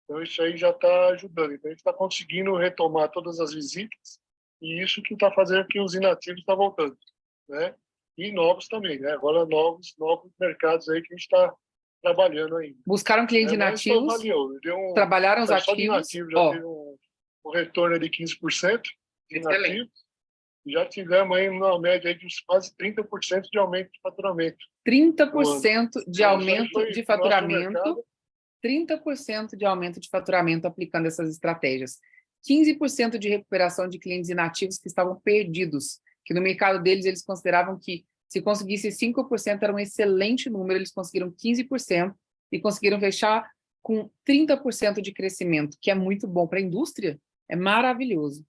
Então, isso aí já está ajudando. Então, a gente está conseguindo retomar todas as visitas, e isso que está fazendo que os inativos estão voltando, né? E novos também, né? Agora, novos mercados aí que a gente está trabalhando ainda. Buscaram clientes inativos, trabalharam os ativos. Só de inativos já teve um retorno de 15% de inativos. Já tivemos aí uma média aí de quase 30% de aumento de faturamento. 30% de aumento de faturamento. 30% de aumento de faturamento aplicando essas estratégias. 15% de recuperação de clientes inativos que estavam perdidos, que no mercado deles eles consideravam que se conseguisse 5% era um excelente número, eles conseguiram 15% e conseguiram fechar com 30% de crescimento, que é muito bom para a indústria, é maravilhoso.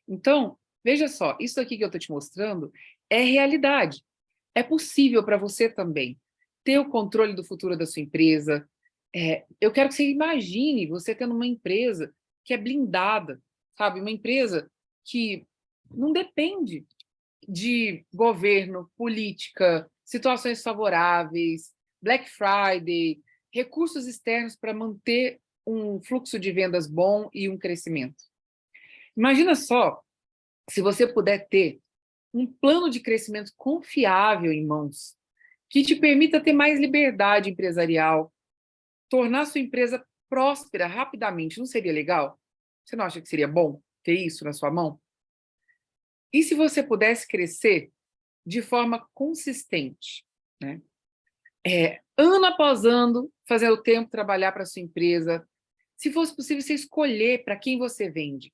Então, veja só, isso aqui que eu estou te mostrando é realidade. É possível para você também ter o controle do futuro da sua empresa. Eu quero que você imagine você tendo uma empresa que é blindada, sabe? Uma empresa que não depende de governo, política, situações favoráveis, Black Friday, recursos externos para manter um fluxo de vendas bom e um crescimento. Imagina só se você puder ter um plano de crescimento confiável em mãos, que te permita ter mais liberdade empresarial, tornar sua empresa próspera rapidamente. Não seria legal? Você não acha que seria bom ter isso na sua mão? E se você pudesse crescer de forma consistente, né? Ano após ano, fazer o tempo trabalhar para a sua empresa, se fosse possível você escolher para quem você vende,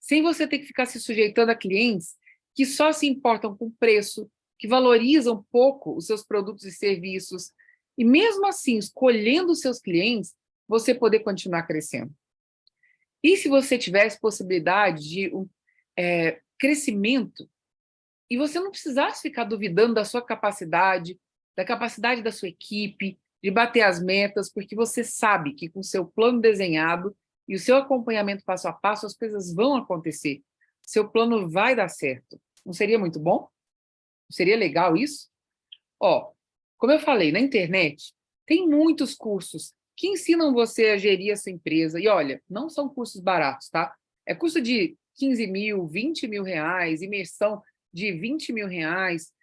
sem você ter que ficar se sujeitando a clientes que só se importam com preço, que valorizam pouco os seus produtos e serviços, e mesmo assim, escolhendo os seus clientes, você poder continuar crescendo. E se você tivesse possibilidade de crescimento, e você não precisasse ficar duvidando da sua capacidade, da capacidade da sua equipe, de bater as metas, porque você sabe que com o seu plano desenhado e o seu acompanhamento passo a passo, as coisas vão acontecer. Seu plano vai dar certo. Não seria muito bom? Não seria legal isso? Ó, como eu falei, na internet, tem muitos cursos que ensinam você a gerir a sua empresa. E olha, não são cursos baratos, tá? É curso de 15 mil, 20 mil reais, imersão de 20 mil reais.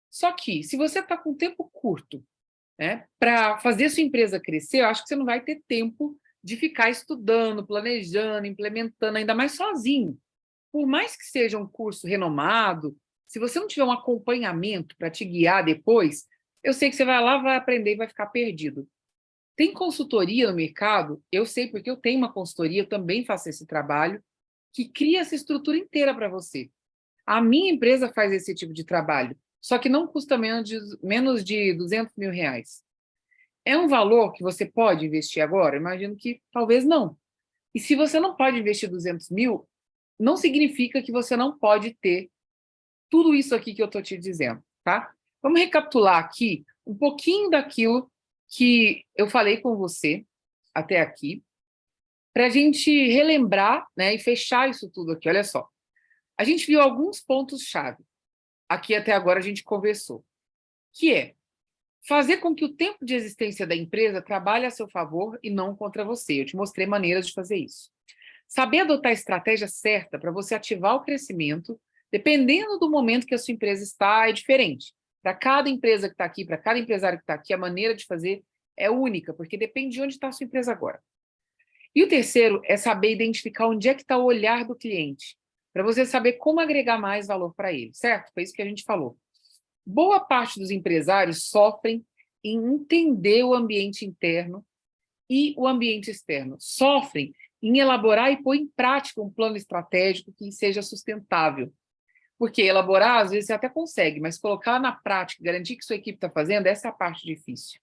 Só que, se você está com tempo curto, né, para fazer sua empresa crescer, eu acho que você não vai ter tempo de ficar estudando, planejando, implementando, ainda mais sozinho. Por mais que seja um curso renomado, se você não tiver um acompanhamento para te guiar depois, eu sei que você vai lá, vai aprender e vai ficar perdido. Tem consultoria no mercado, eu sei porque eu tenho uma consultoria, eu também faço esse trabalho, que cria essa estrutura inteira para você. A minha empresa faz esse tipo de trabalho, só que não custa menos de 200 mil reais. É um valor que você pode investir agora? Imagino que talvez não. E se você não pode investir 200 mil, não significa que você não pode ter tudo isso aqui que eu estou te dizendo, tá? Vamos recapitular aqui um pouquinho daquilo que eu falei com você até aqui, para a gente relembrar, né, e fechar isso tudo aqui. Olha só. A gente viu alguns pontos-chave. Aqui até agora a gente conversou. Que é fazer com que o tempo de existência da empresa trabalhe a seu favor e não contra você. Eu te mostrei maneiras de fazer isso. Saber adotar a estratégia certa para você ativar o crescimento, dependendo do momento que a sua empresa está, é diferente. Para cada empresa que está aqui, para cada empresário que está aqui, a maneira de fazer é única, porque depende de onde está a sua empresa agora. E o terceiro é saber identificar onde é que está o olhar do cliente, para você saber como agregar mais valor para ele, certo? Foi isso que a gente falou. Boa parte dos empresários sofrem em entender o ambiente interno e o ambiente externo. Sofrem em elaborar e pôr em prática um plano estratégico que seja sustentável. Porque elaborar, às vezes, você até consegue, mas colocar na prática, garantir que sua equipe está fazendo, essa é a parte difícil.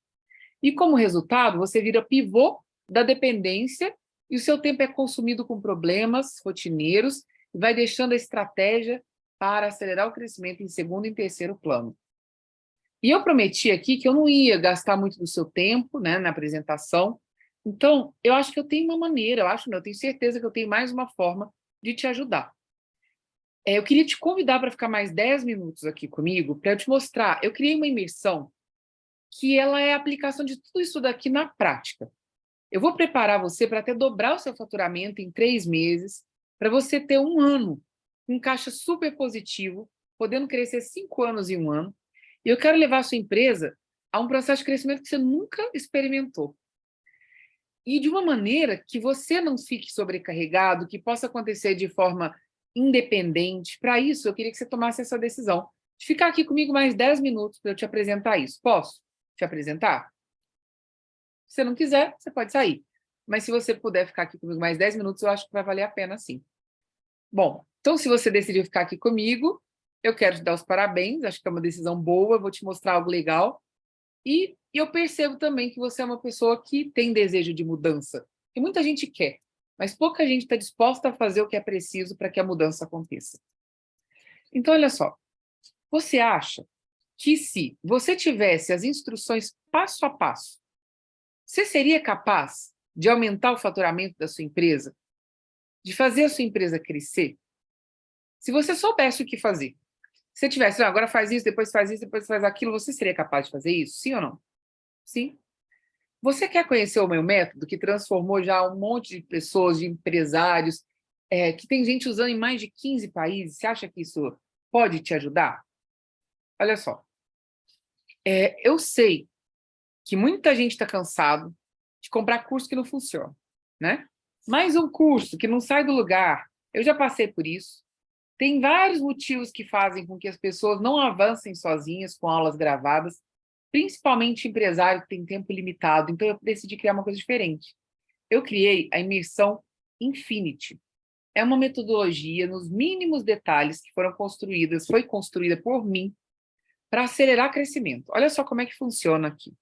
E, como resultado, você vira pivô da dependência e o seu tempo é consumido com problemas rotineiros e vai deixando a estratégia para acelerar o crescimento em segundo e terceiro plano. E eu prometi aqui que eu não ia gastar muito do seu tempo, né, na apresentação. Então, eu acho que eu tenho uma maneira, eu tenho certeza que eu tenho mais uma forma de te ajudar. Eu queria te convidar para ficar mais 10 minutos aqui comigo, para eu te mostrar. Eu criei uma imersão que ela é a aplicação de tudo isso daqui na prática. Eu vou preparar você para até dobrar o seu faturamento em 3 meses, para você ter um ano, um caixa super positivo, podendo crescer 5 anos em um ano. E eu quero levar a sua empresa a um processo de crescimento que você nunca experimentou. E de uma maneira que você não fique sobrecarregado, que possa acontecer de forma independente. Para isso, eu queria que você tomasse essa decisão de ficar aqui comigo mais 10 minutos para eu te apresentar isso. Posso te apresentar? Se você não quiser, você pode sair. Mas se você puder ficar aqui comigo mais 10 minutos, eu acho que vai valer a pena, sim. Bom, então se você decidiu ficar aqui comigo, eu quero te dar os parabéns, acho que é uma decisão boa, vou te mostrar algo legal. E eu percebo também que você é uma pessoa que tem desejo de mudança. E muita gente quer, mas pouca gente está disposta a fazer o que é preciso para que a mudança aconteça. Então, olha só, você acha que se você tivesse as instruções passo a passo, você seria capaz de aumentar o faturamento da sua empresa? De fazer a sua empresa crescer? Se você soubesse o que fazer, se você tivesse, agora faz isso, depois faz isso, depois faz aquilo, você seria capaz de fazer isso? Sim ou não? Sim. Você quer conhecer o meu método, que transformou já um monte de pessoas, de empresários, que tem gente usando em mais de 15 países? Você acha que isso pode te ajudar? Olha só. Eu sei que muita gente está cansado de comprar curso que não funciona, né? Mais um curso que não sai do lugar. Eu já passei por isso. Tem vários motivos que fazem com que as pessoas não avancem sozinhas com aulas gravadas, principalmente empresário que tem tempo limitado. Então, eu decidi criar uma coisa diferente. Eu criei a imersão Infinity. É uma metodologia nos mínimos detalhes que foi construída por mim para acelerar crescimento. Olha só como é que funciona aqui.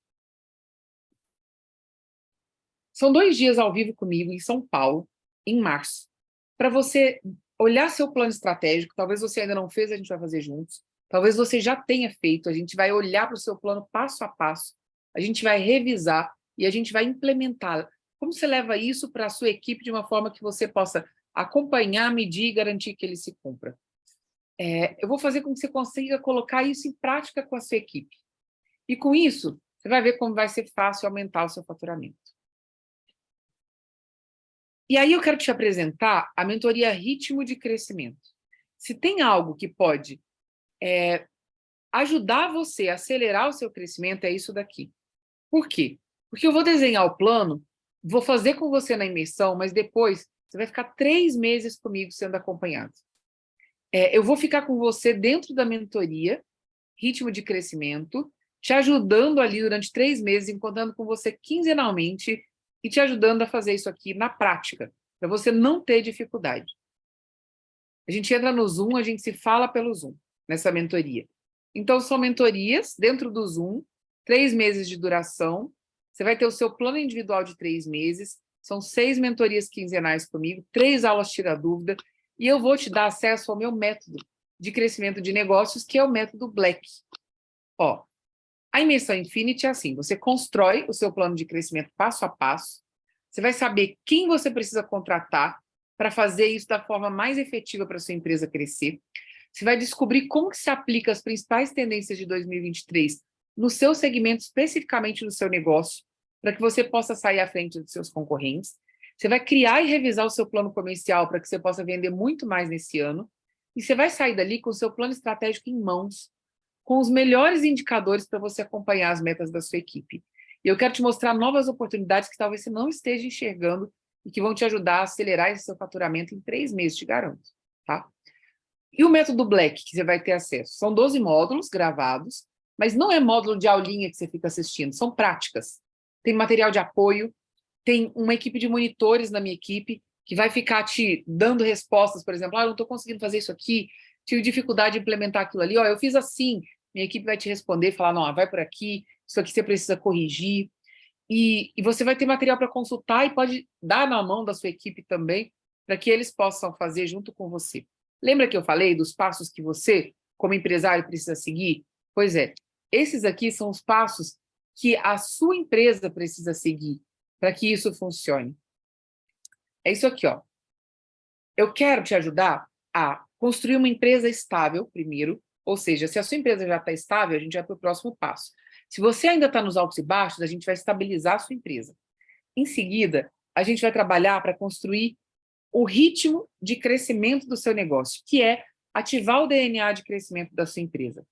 São 2 dias ao vivo comigo em São Paulo, em março, para você olhar seu plano estratégico. Talvez você ainda não fez, a gente vai fazer juntos. Talvez você já tenha feito, a gente vai olhar para o seu plano passo a passo a gente vai revisar e a gente vai implementar. Como você leva isso para a sua equipe de uma forma que você possa acompanhar, medir e garantir que ele se cumpra? Eu vou fazer com que você consiga colocar isso em prática com a sua equipe. E com isso, você vai ver como vai ser fácil aumentar o seu faturamento. E aí eu quero te apresentar a mentoria Ritmo de Crescimento. Se tem algo que pode ajudar você a acelerar o seu crescimento, é isso daqui. Por quê? Porque eu vou desenhar o plano, vou fazer com você na imersão, mas depois você vai ficar 3 meses comigo sendo acompanhado. Eu vou ficar com você dentro da mentoria Ritmo de Crescimento, te ajudando ali durante 3 meses, encontrando com você quinzenalmente e te ajudando a fazer isso aqui na prática, para você não ter dificuldade. A gente entra no Zoom, a gente se fala pelo Zoom, nessa mentoria. Então, são mentorias dentro do Zoom, 3 meses de duração, você vai ter o seu plano individual de 3 meses, são 6 mentorias quinzenais comigo, 3 aulas tira dúvida, e eu vou te dar acesso ao meu método de crescimento de negócios, que é o método Black. Ó, a imersão Infinity é assim, você constrói o seu plano de crescimento passo a passo, você vai saber quem você precisa contratar para fazer isso da forma mais efetiva para a sua empresa crescer. Você vai descobrir como que se aplica as principais tendências de 2023 no seu segmento, especificamente no seu negócio, para que você possa sair à frente dos seus concorrentes. Você vai criar e revisar o seu plano comercial para que você possa vender muito mais nesse ano. E você vai sair dali com o seu plano estratégico em mãos, com os melhores indicadores para você acompanhar as metas da sua equipe. E eu quero te mostrar novas oportunidades que talvez você não esteja enxergando e que vão te ajudar a acelerar esse seu faturamento em 3 meses, te garanto, tá? E o método Black, que você vai ter acesso? São 12 módulos gravados, mas não é módulo de aulinha que você fica assistindo, são práticas. Tem material de apoio, tem uma equipe de monitores na minha equipe que vai ficar te dando respostas, por exemplo, eu não estou conseguindo fazer isso aqui, tive dificuldade de implementar aquilo ali, eu fiz assim, minha equipe vai te responder, falar, não, vai por aqui, isso aqui você precisa corrigir, e você vai ter material para consultar e pode dar na mão da sua equipe também, para que eles possam fazer junto com você. Lembra que eu falei dos passos que você, como empresário, precisa seguir? Pois é, esses aqui são os passos que a sua empresa precisa seguir para que isso funcione. É isso aqui, ó. Eu quero te ajudar a construir uma empresa estável, primeiro, ou seja, se a sua empresa já está estável, a gente vai para o próximo passo. Se você ainda está nos altos e baixos, a gente vai estabilizar a sua empresa. Em seguida, a gente vai trabalhar para construir o ritmo de crescimento do seu negócio, que é ativar o DNA de crescimento da sua empresa.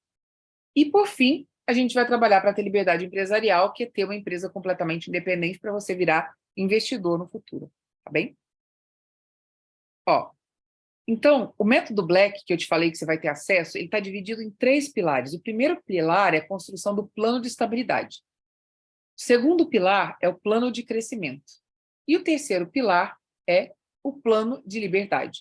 E, por fim, a gente vai trabalhar para ter liberdade empresarial, que é ter uma empresa completamente independente para você virar investidor no futuro, tá bem? Ó, então, o método Black, que eu te falei que você vai ter acesso, ele está dividido em 3 pilares. O primeiro pilar é a construção do plano de estabilidade. O segundo pilar é o plano de crescimento. E o terceiro pilar é o plano de liberdade.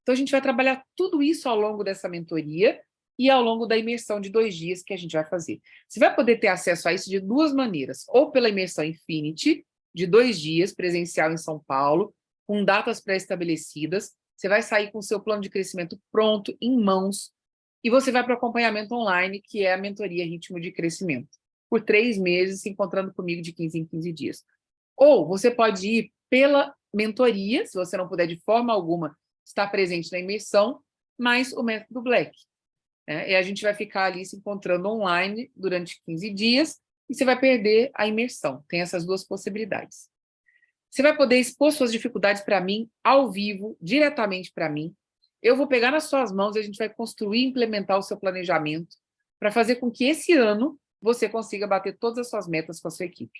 Então, a gente vai trabalhar tudo isso ao longo dessa mentoria e ao longo da imersão de 2 dias que a gente vai fazer. Você vai poder ter acesso a isso de 2 maneiras, ou pela imersão Infinity, de 2 dias, presencial em São Paulo, com datas pré-estabelecidas. Você vai sair com o seu plano de crescimento pronto, em mãos, e você vai para o acompanhamento online, que é a mentoria Ritmo de Crescimento, por 3 meses, se encontrando comigo de 15 em 15 dias. Ou você pode ir pela mentoria, se você não puder de forma alguma estar presente na imersão, mas o método Black. E a gente vai ficar ali se encontrando online durante 15 dias e você vai perder a imersão. Tem essas 2 possibilidades. Você vai poder expor suas dificuldades para mim, ao vivo, diretamente para mim. Eu vou pegar nas suas mãos e a gente vai construir e implementar o seu planejamento para fazer com que esse ano você consiga bater todas as suas metas com a sua equipe.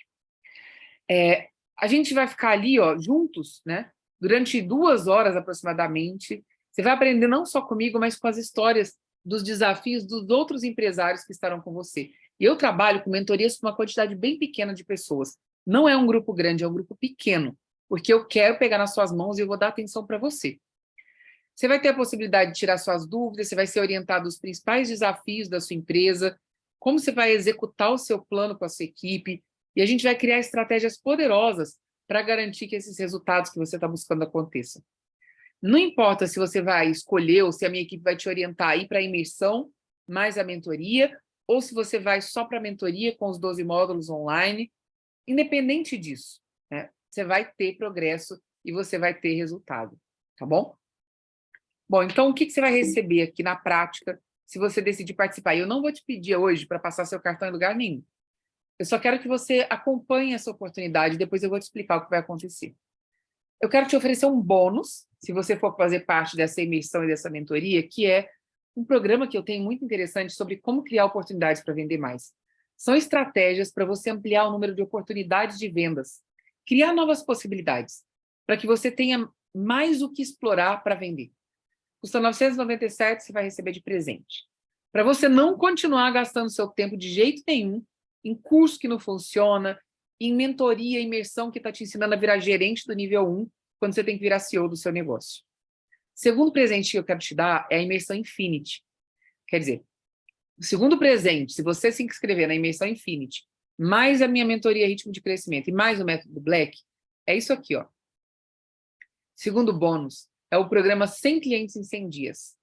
A gente vai ficar ali, ó, juntos, né, durante 2 horas aproximadamente. Você vai aprender não só comigo, mas com as histórias dos desafios dos outros empresários que estarão com você. E eu trabalho com mentorias com uma quantidade bem pequena de pessoas. Não é um grupo grande, é um grupo pequeno, porque eu quero pegar nas suas mãos e eu vou dar atenção para você. Você vai ter a possibilidade de tirar suas dúvidas, você vai ser orientado dos principais desafios da sua empresa, como você vai executar o seu plano com a sua equipe, e a gente vai criar estratégias poderosas para garantir que esses resultados que você está buscando aconteçam. Não importa se você vai escolher ou se a minha equipe vai te orientar a ir para a imersão, mais a mentoria, ou se você vai só para a mentoria com os 12 módulos online, independente disso, né? Você vai ter progresso e você vai ter resultado, tá bom? Bom, então o que você vai receber aqui na prática se você decidir participar? Eu não vou te pedir hoje para passar seu cartão em lugar nenhum. Eu só quero que você acompanhe essa oportunidade, depois eu vou te explicar o que vai acontecer. Eu quero te oferecer um bônus, se você for fazer parte dessa imersão e dessa mentoria, que é um programa que eu tenho muito interessante sobre como criar oportunidades para vender mais. São estratégias para você ampliar o número de oportunidades de vendas, criar novas possibilidades, para que você tenha mais o que explorar para vender. Custa R$ 997, você vai receber de presente. Para você não continuar gastando seu tempo de jeito nenhum em curso que não funciona, em mentoria, imersão que está te ensinando a virar gerente do nível 1, quando você tem que virar CEO do seu negócio. Segundo presente que eu quero te dar é a imersão Infinity. Quer dizer, o segundo presente, se você se inscrever na imersão Infinity, mais a minha mentoria Ritmo de Crescimento e mais o método Black, é isso aqui, ó. Segundo bônus, é o programa 100 clientes em 100 dias.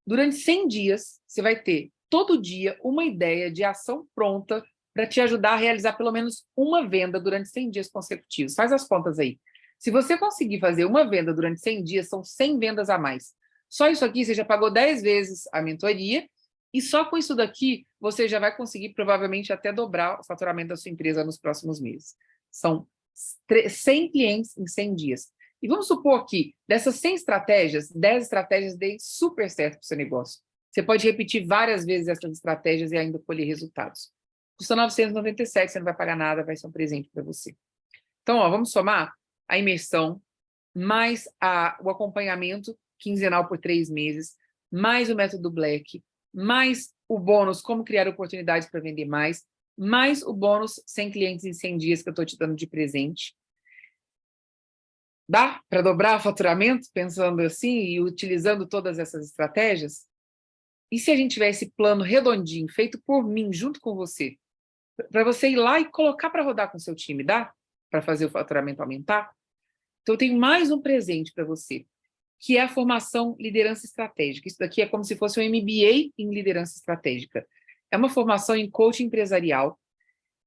Durante 100 dias, você vai ter, todo dia, uma ideia de ação pronta para te ajudar a realizar pelo menos uma venda durante 100 dias consecutivos. Faz as contas aí. Se você conseguir fazer uma venda durante 100 dias, são 100 vendas a mais. Só isso aqui, você já pagou 10 vezes a mentoria, e só com isso daqui, você já vai conseguir, provavelmente, até dobrar o faturamento da sua empresa nos próximos meses. São 100 clientes em 100 dias. E vamos supor que, dessas 100 estratégias, 10 estratégias deem super certo para o seu negócio. Você pode repetir várias vezes essas estratégias e ainda colher resultados. Custa R$ 997, você não vai pagar nada, vai ser um presente para você. Então, ó, vamos somar a imersão, mais o acompanhamento quinzenal por 3 meses, mais o método Black, mais o bônus como criar oportunidades para vender mais o bônus 100 clientes em 100 dias que eu estou te dando de presente. Dá para dobrar o faturamento pensando assim e utilizando todas essas estratégias? E se a gente tiver esse plano redondinho, feito por mim, junto com você, para você ir lá e colocar para rodar com o seu time, dá? Para fazer o faturamento aumentar? Então, eu tenho mais um presente para você, que é a formação Liderança Estratégica. Isso daqui é como se fosse um MBA em Liderança Estratégica. É uma formação em coaching empresarial,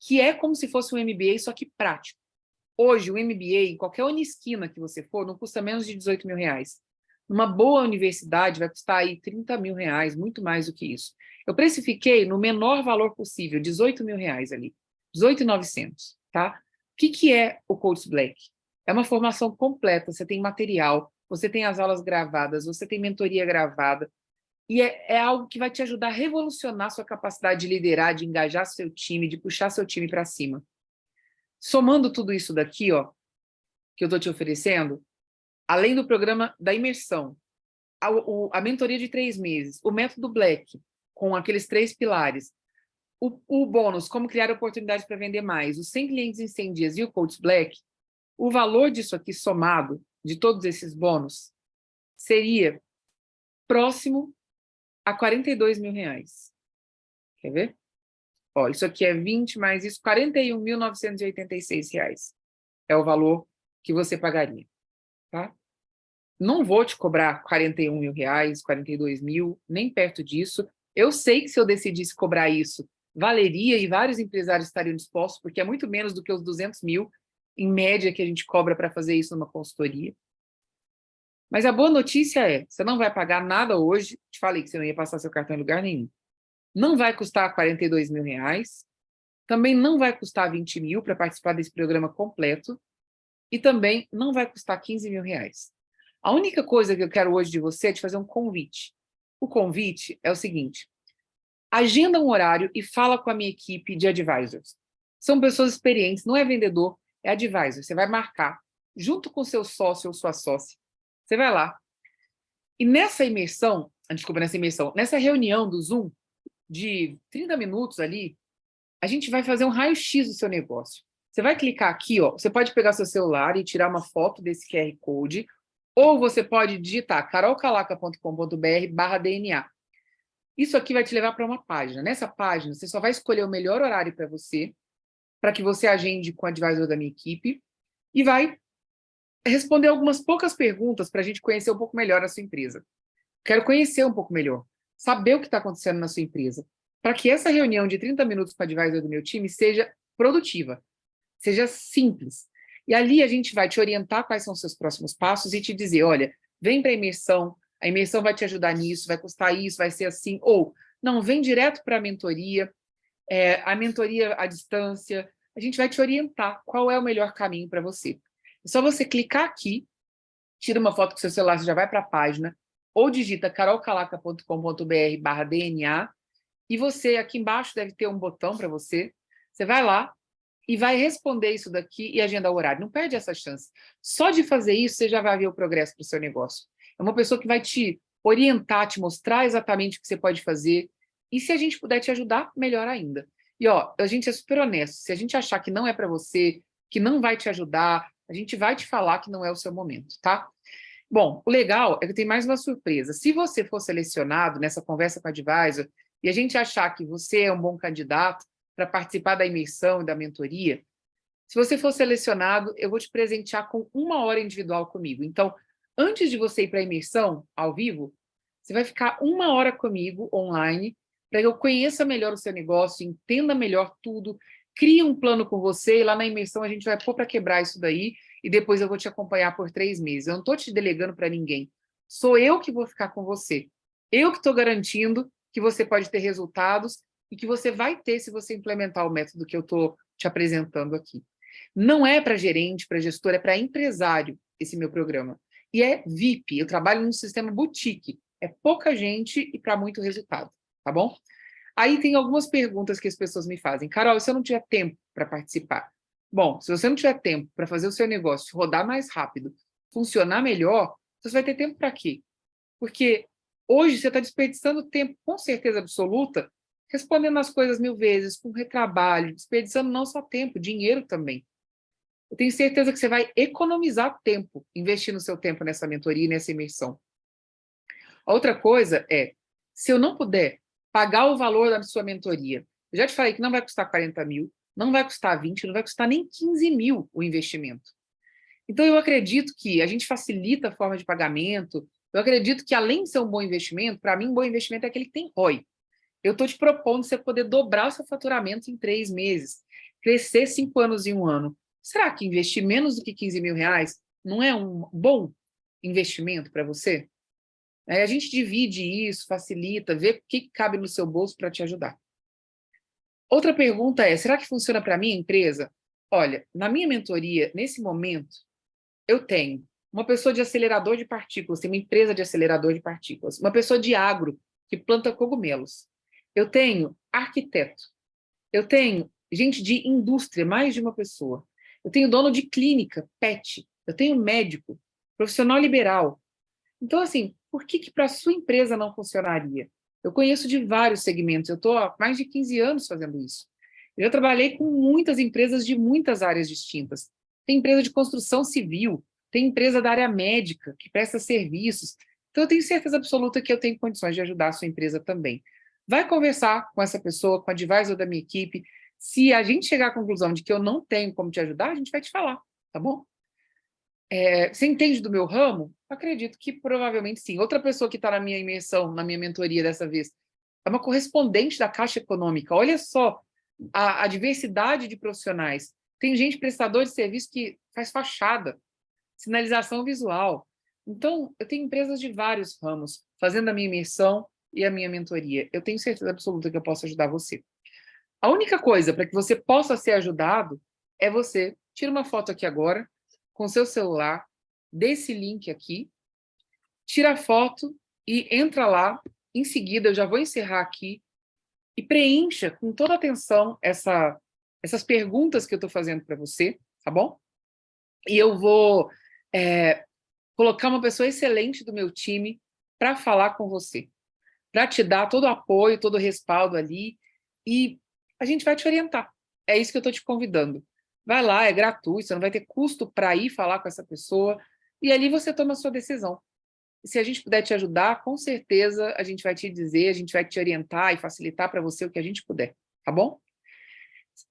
que é como se fosse um MBA, só que prático. Hoje, o MBA, em qualquer Unisquina que você for, não custa menos de R$18 mil. Numa boa universidade, vai custar aí R$30 mil, muito mais do que isso. Eu precifiquei no menor valor possível, R$18 mil ali, R$18.900, tá? O que é o Coach Black? É uma formação completa, você tem material, você tem as aulas gravadas, você tem mentoria gravada, e é algo que vai te ajudar a revolucionar sua capacidade de liderar, de engajar seu time, de puxar seu time para cima. Somando tudo isso daqui, ó, que eu estou te oferecendo, além do programa da imersão, a mentoria de 3 meses, o método Black, com aqueles 3 pilares, o bônus, como criar oportunidades para vender mais, os 100 clientes em 100 dias e o Coach Black, o valor disso aqui somado, de todos esses bônus, seria próximo a R$42 mil. Quer ver? Ó, isso aqui é 20 mais isso, R$41.986. É o valor que você pagaria, tá? Não vou te cobrar R$41 mil, R$42 mil, nem perto disso. Eu sei que se eu decidisse cobrar isso, valeria e vários empresários estariam dispostos, porque é muito menos do que os 200 mil, em média, que a gente cobra para fazer isso numa consultoria. Mas a boa notícia é, você não vai pagar nada hoje, te falei que você não ia passar seu cartão em lugar nenhum. Não vai custar R$42 mil, também não vai custar 20 mil para participar desse programa completo, e também não vai custar R$15 mil. A única coisa que eu quero hoje de você é te fazer um convite. O convite é o seguinte: agenda um horário e fala com a minha equipe de advisors. São pessoas experientes, não é vendedor, é advisor. Você vai marcar, junto com seu sócio ou sua sócia. Você vai lá. E nessa reunião do Zoom, de 30 minutos ali, a gente vai fazer um raio-x do seu negócio. Você vai clicar aqui, ó, você pode pegar seu celular e tirar uma foto desse QR Code, ou você pode digitar carolcalaca.com.br/DNA. Isso aqui vai te levar para uma página. Nessa página, você só vai escolher o melhor horário para você, para que você agende com o advisor da minha equipe, e vai responder algumas poucas perguntas para a gente conhecer um pouco melhor a sua empresa. Quero conhecer um pouco melhor, saber o que está acontecendo na sua empresa. para que essa reunião de 30 minutos com o advisor do meu time seja produtiva, seja simples. E ali a gente vai te orientar quais são os seus próximos passos e te dizer, olha, vem para a imersão vai te ajudar nisso, vai custar isso, vai ser assim, ou não, vem direto para a mentoria à distância, a gente vai te orientar qual é o melhor caminho para você. É só você clicar aqui, tira uma foto com seu celular, você já vai para a página, ou digita carolcalaca.com.br/DNA, e você, aqui embaixo, deve ter um botão para você, você vai lá e vai responder isso daqui e agendar o horário. Não perde essa chance. Só de fazer isso, você já vai ver o progresso para o seu negócio. É uma pessoa que vai te orientar, te mostrar exatamente o que você pode fazer, e se a gente puder te ajudar, melhor ainda. E, ó, a gente é super honesto. Se a gente achar que não é para você, que não vai te ajudar, a gente vai te falar que não é o seu momento, tá? Bom, o legal é que tem mais uma surpresa. Se você for selecionado nessa conversa com o advisor e a gente achar que você é um bom candidato para participar da imersão e da mentoria, se você for selecionado, eu vou te presentear com 1 hora individual comigo. Então, antes de você ir para a imersão, ao vivo, você vai ficar 1 hora comigo, online, para que eu conheça melhor o seu negócio, entenda melhor tudo, crie um plano com você, e lá na imersão a gente vai pôr para quebrar isso daí, e depois eu vou te acompanhar por 3 meses. Eu não estou te delegando para ninguém. Sou eu que vou ficar com você. Eu que estou garantindo que você pode ter resultados e que você vai ter se você implementar o método que eu estou te apresentando aqui. Não é para gerente, para gestor, é para empresário esse meu programa. E é VIP, eu trabalho num sistema boutique. É pouca gente e para muito resultado, tá bom? Aí tem algumas perguntas que as pessoas me fazem. Carol, se eu não tiver tempo para participar? Bom, se você não tiver tempo para fazer o seu negócio rodar mais rápido, funcionar melhor, você vai ter tempo para quê? Porque hoje você está desperdiçando tempo, com certeza absoluta, respondendo as coisas 1000 vezes, com retrabalho, desperdiçando não só tempo, dinheiro também. Eu tenho certeza que você vai economizar tempo investindo o seu tempo nessa mentoria e nessa imersão. A outra coisa é, se eu não puder pagar o valor da sua mentoria, eu já te falei que não vai custar 40 mil, não vai custar 20, não vai custar nem 15 mil o investimento. Então, eu acredito que a gente facilita a forma de pagamento, eu acredito que, além de ser um bom investimento, para mim, um bom investimento é aquele que tem ROI. Eu estou te propondo você poder dobrar o seu faturamento em 3 meses, crescer 5 anos em 1 ano. Será que investir menos do que 15 mil reais não é um bom investimento para você? A gente divide isso, facilita, vê o que cabe no seu bolso para te ajudar. Outra pergunta é, será que funciona para a minha empresa? Olha, na minha mentoria, nesse momento, eu tenho uma pessoa de acelerador de partículas, tem uma empresa de acelerador de partículas, uma pessoa de agro, que planta cogumelos. Eu tenho arquiteto, eu tenho gente de indústria, mais de uma pessoa. Eu tenho dono de clínica, pet, eu tenho médico, profissional liberal. Então, assim, por que para a sua empresa não funcionaria? Eu conheço de vários segmentos, eu estou há mais de 15 anos fazendo isso. Eu já trabalhei com muitas empresas de muitas áreas distintas. Tem empresa de construção civil, tem empresa da área médica, que presta serviços. Então, eu tenho certeza absoluta que eu tenho condições de ajudar a sua empresa também. Vai conversar com essa pessoa, com o advisor da minha equipe. Se a gente chegar à conclusão de que eu não tenho como te ajudar, a gente vai te falar, tá bom? Você entende do meu ramo? Acredito que provavelmente sim. Outra pessoa que está na minha imersão, na minha mentoria dessa vez, é uma correspondente da Caixa Econômica. Olha só a diversidade de profissionais. Tem gente prestador de serviço que faz fachada, sinalização visual. Então, eu tenho empresas de vários ramos fazendo a minha imersão e a minha mentoria. Eu tenho certeza absoluta que eu posso ajudar você. A única coisa para que você possa ser ajudado é você tira uma foto aqui agora, com seu celular, desse link aqui, tira a foto e entra lá. Em seguida, eu já vou encerrar aqui e preencha com toda atenção essas perguntas que eu estou fazendo para você, tá bom? E eu vou colocar uma pessoa excelente do meu time para falar com você, para te dar todo o apoio, todo o respaldo ali, e a gente vai te orientar. É isso que eu estou te convidando. Vai lá, é gratuito, você não vai ter custo para ir falar com essa pessoa, e ali você toma a sua decisão. E se a gente puder te ajudar, com certeza a gente vai te dizer, a gente vai te orientar e facilitar para você o que a gente puder, tá bom?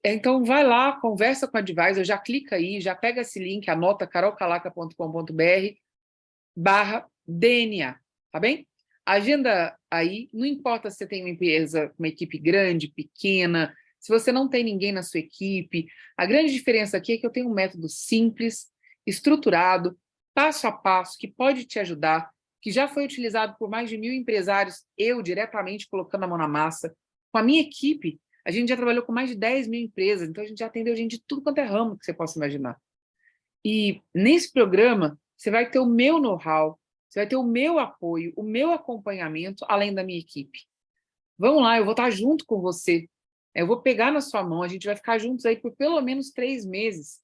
Então, vai lá, conversa com o advisor, já clica aí, já pega esse link, anota carolcalaca.com.br/DNA, tá bem? Agenda aí, não importa se você tem uma empresa, uma equipe grande, pequena, se você não tem ninguém na sua equipe, a grande diferença aqui é que eu tenho um método simples, estruturado, passo a passo, que pode te ajudar, que já foi utilizado por mais de 1.000 empresários, eu diretamente colocando a mão na massa. Com a minha equipe, a gente já trabalhou com mais de 10.000 empresas, então a gente já atendeu gente de tudo quanto é ramo que você possa imaginar. E nesse programa, você vai ter o meu know-how, você vai ter o meu apoio, o meu acompanhamento, além da minha equipe. Vamos lá, eu vou estar junto com você. Eu vou pegar na sua mão, a gente vai ficar juntos aí por pelo menos 3 meses,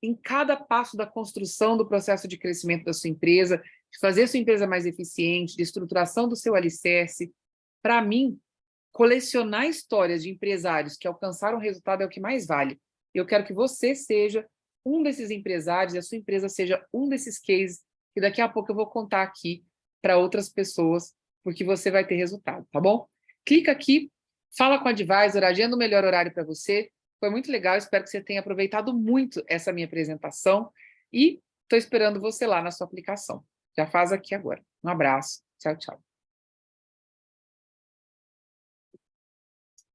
em cada passo da construção do processo de crescimento da sua empresa, de fazer a sua empresa mais eficiente, de estruturação do seu alicerce. Para mim, colecionar histórias de empresários que alcançaram resultado é o que mais vale. Eu quero que você seja um desses empresários e a sua empresa seja um desses cases que daqui a pouco eu vou contar aqui para outras pessoas, porque você vai ter resultado, tá bom? Clica aqui, fala com a Advisor, agenda o melhor horário para você. Foi muito legal, espero que você tenha aproveitado muito essa minha apresentação e estou esperando você lá na sua aplicação. Já faz aqui agora. Um abraço. Tchau, tchau.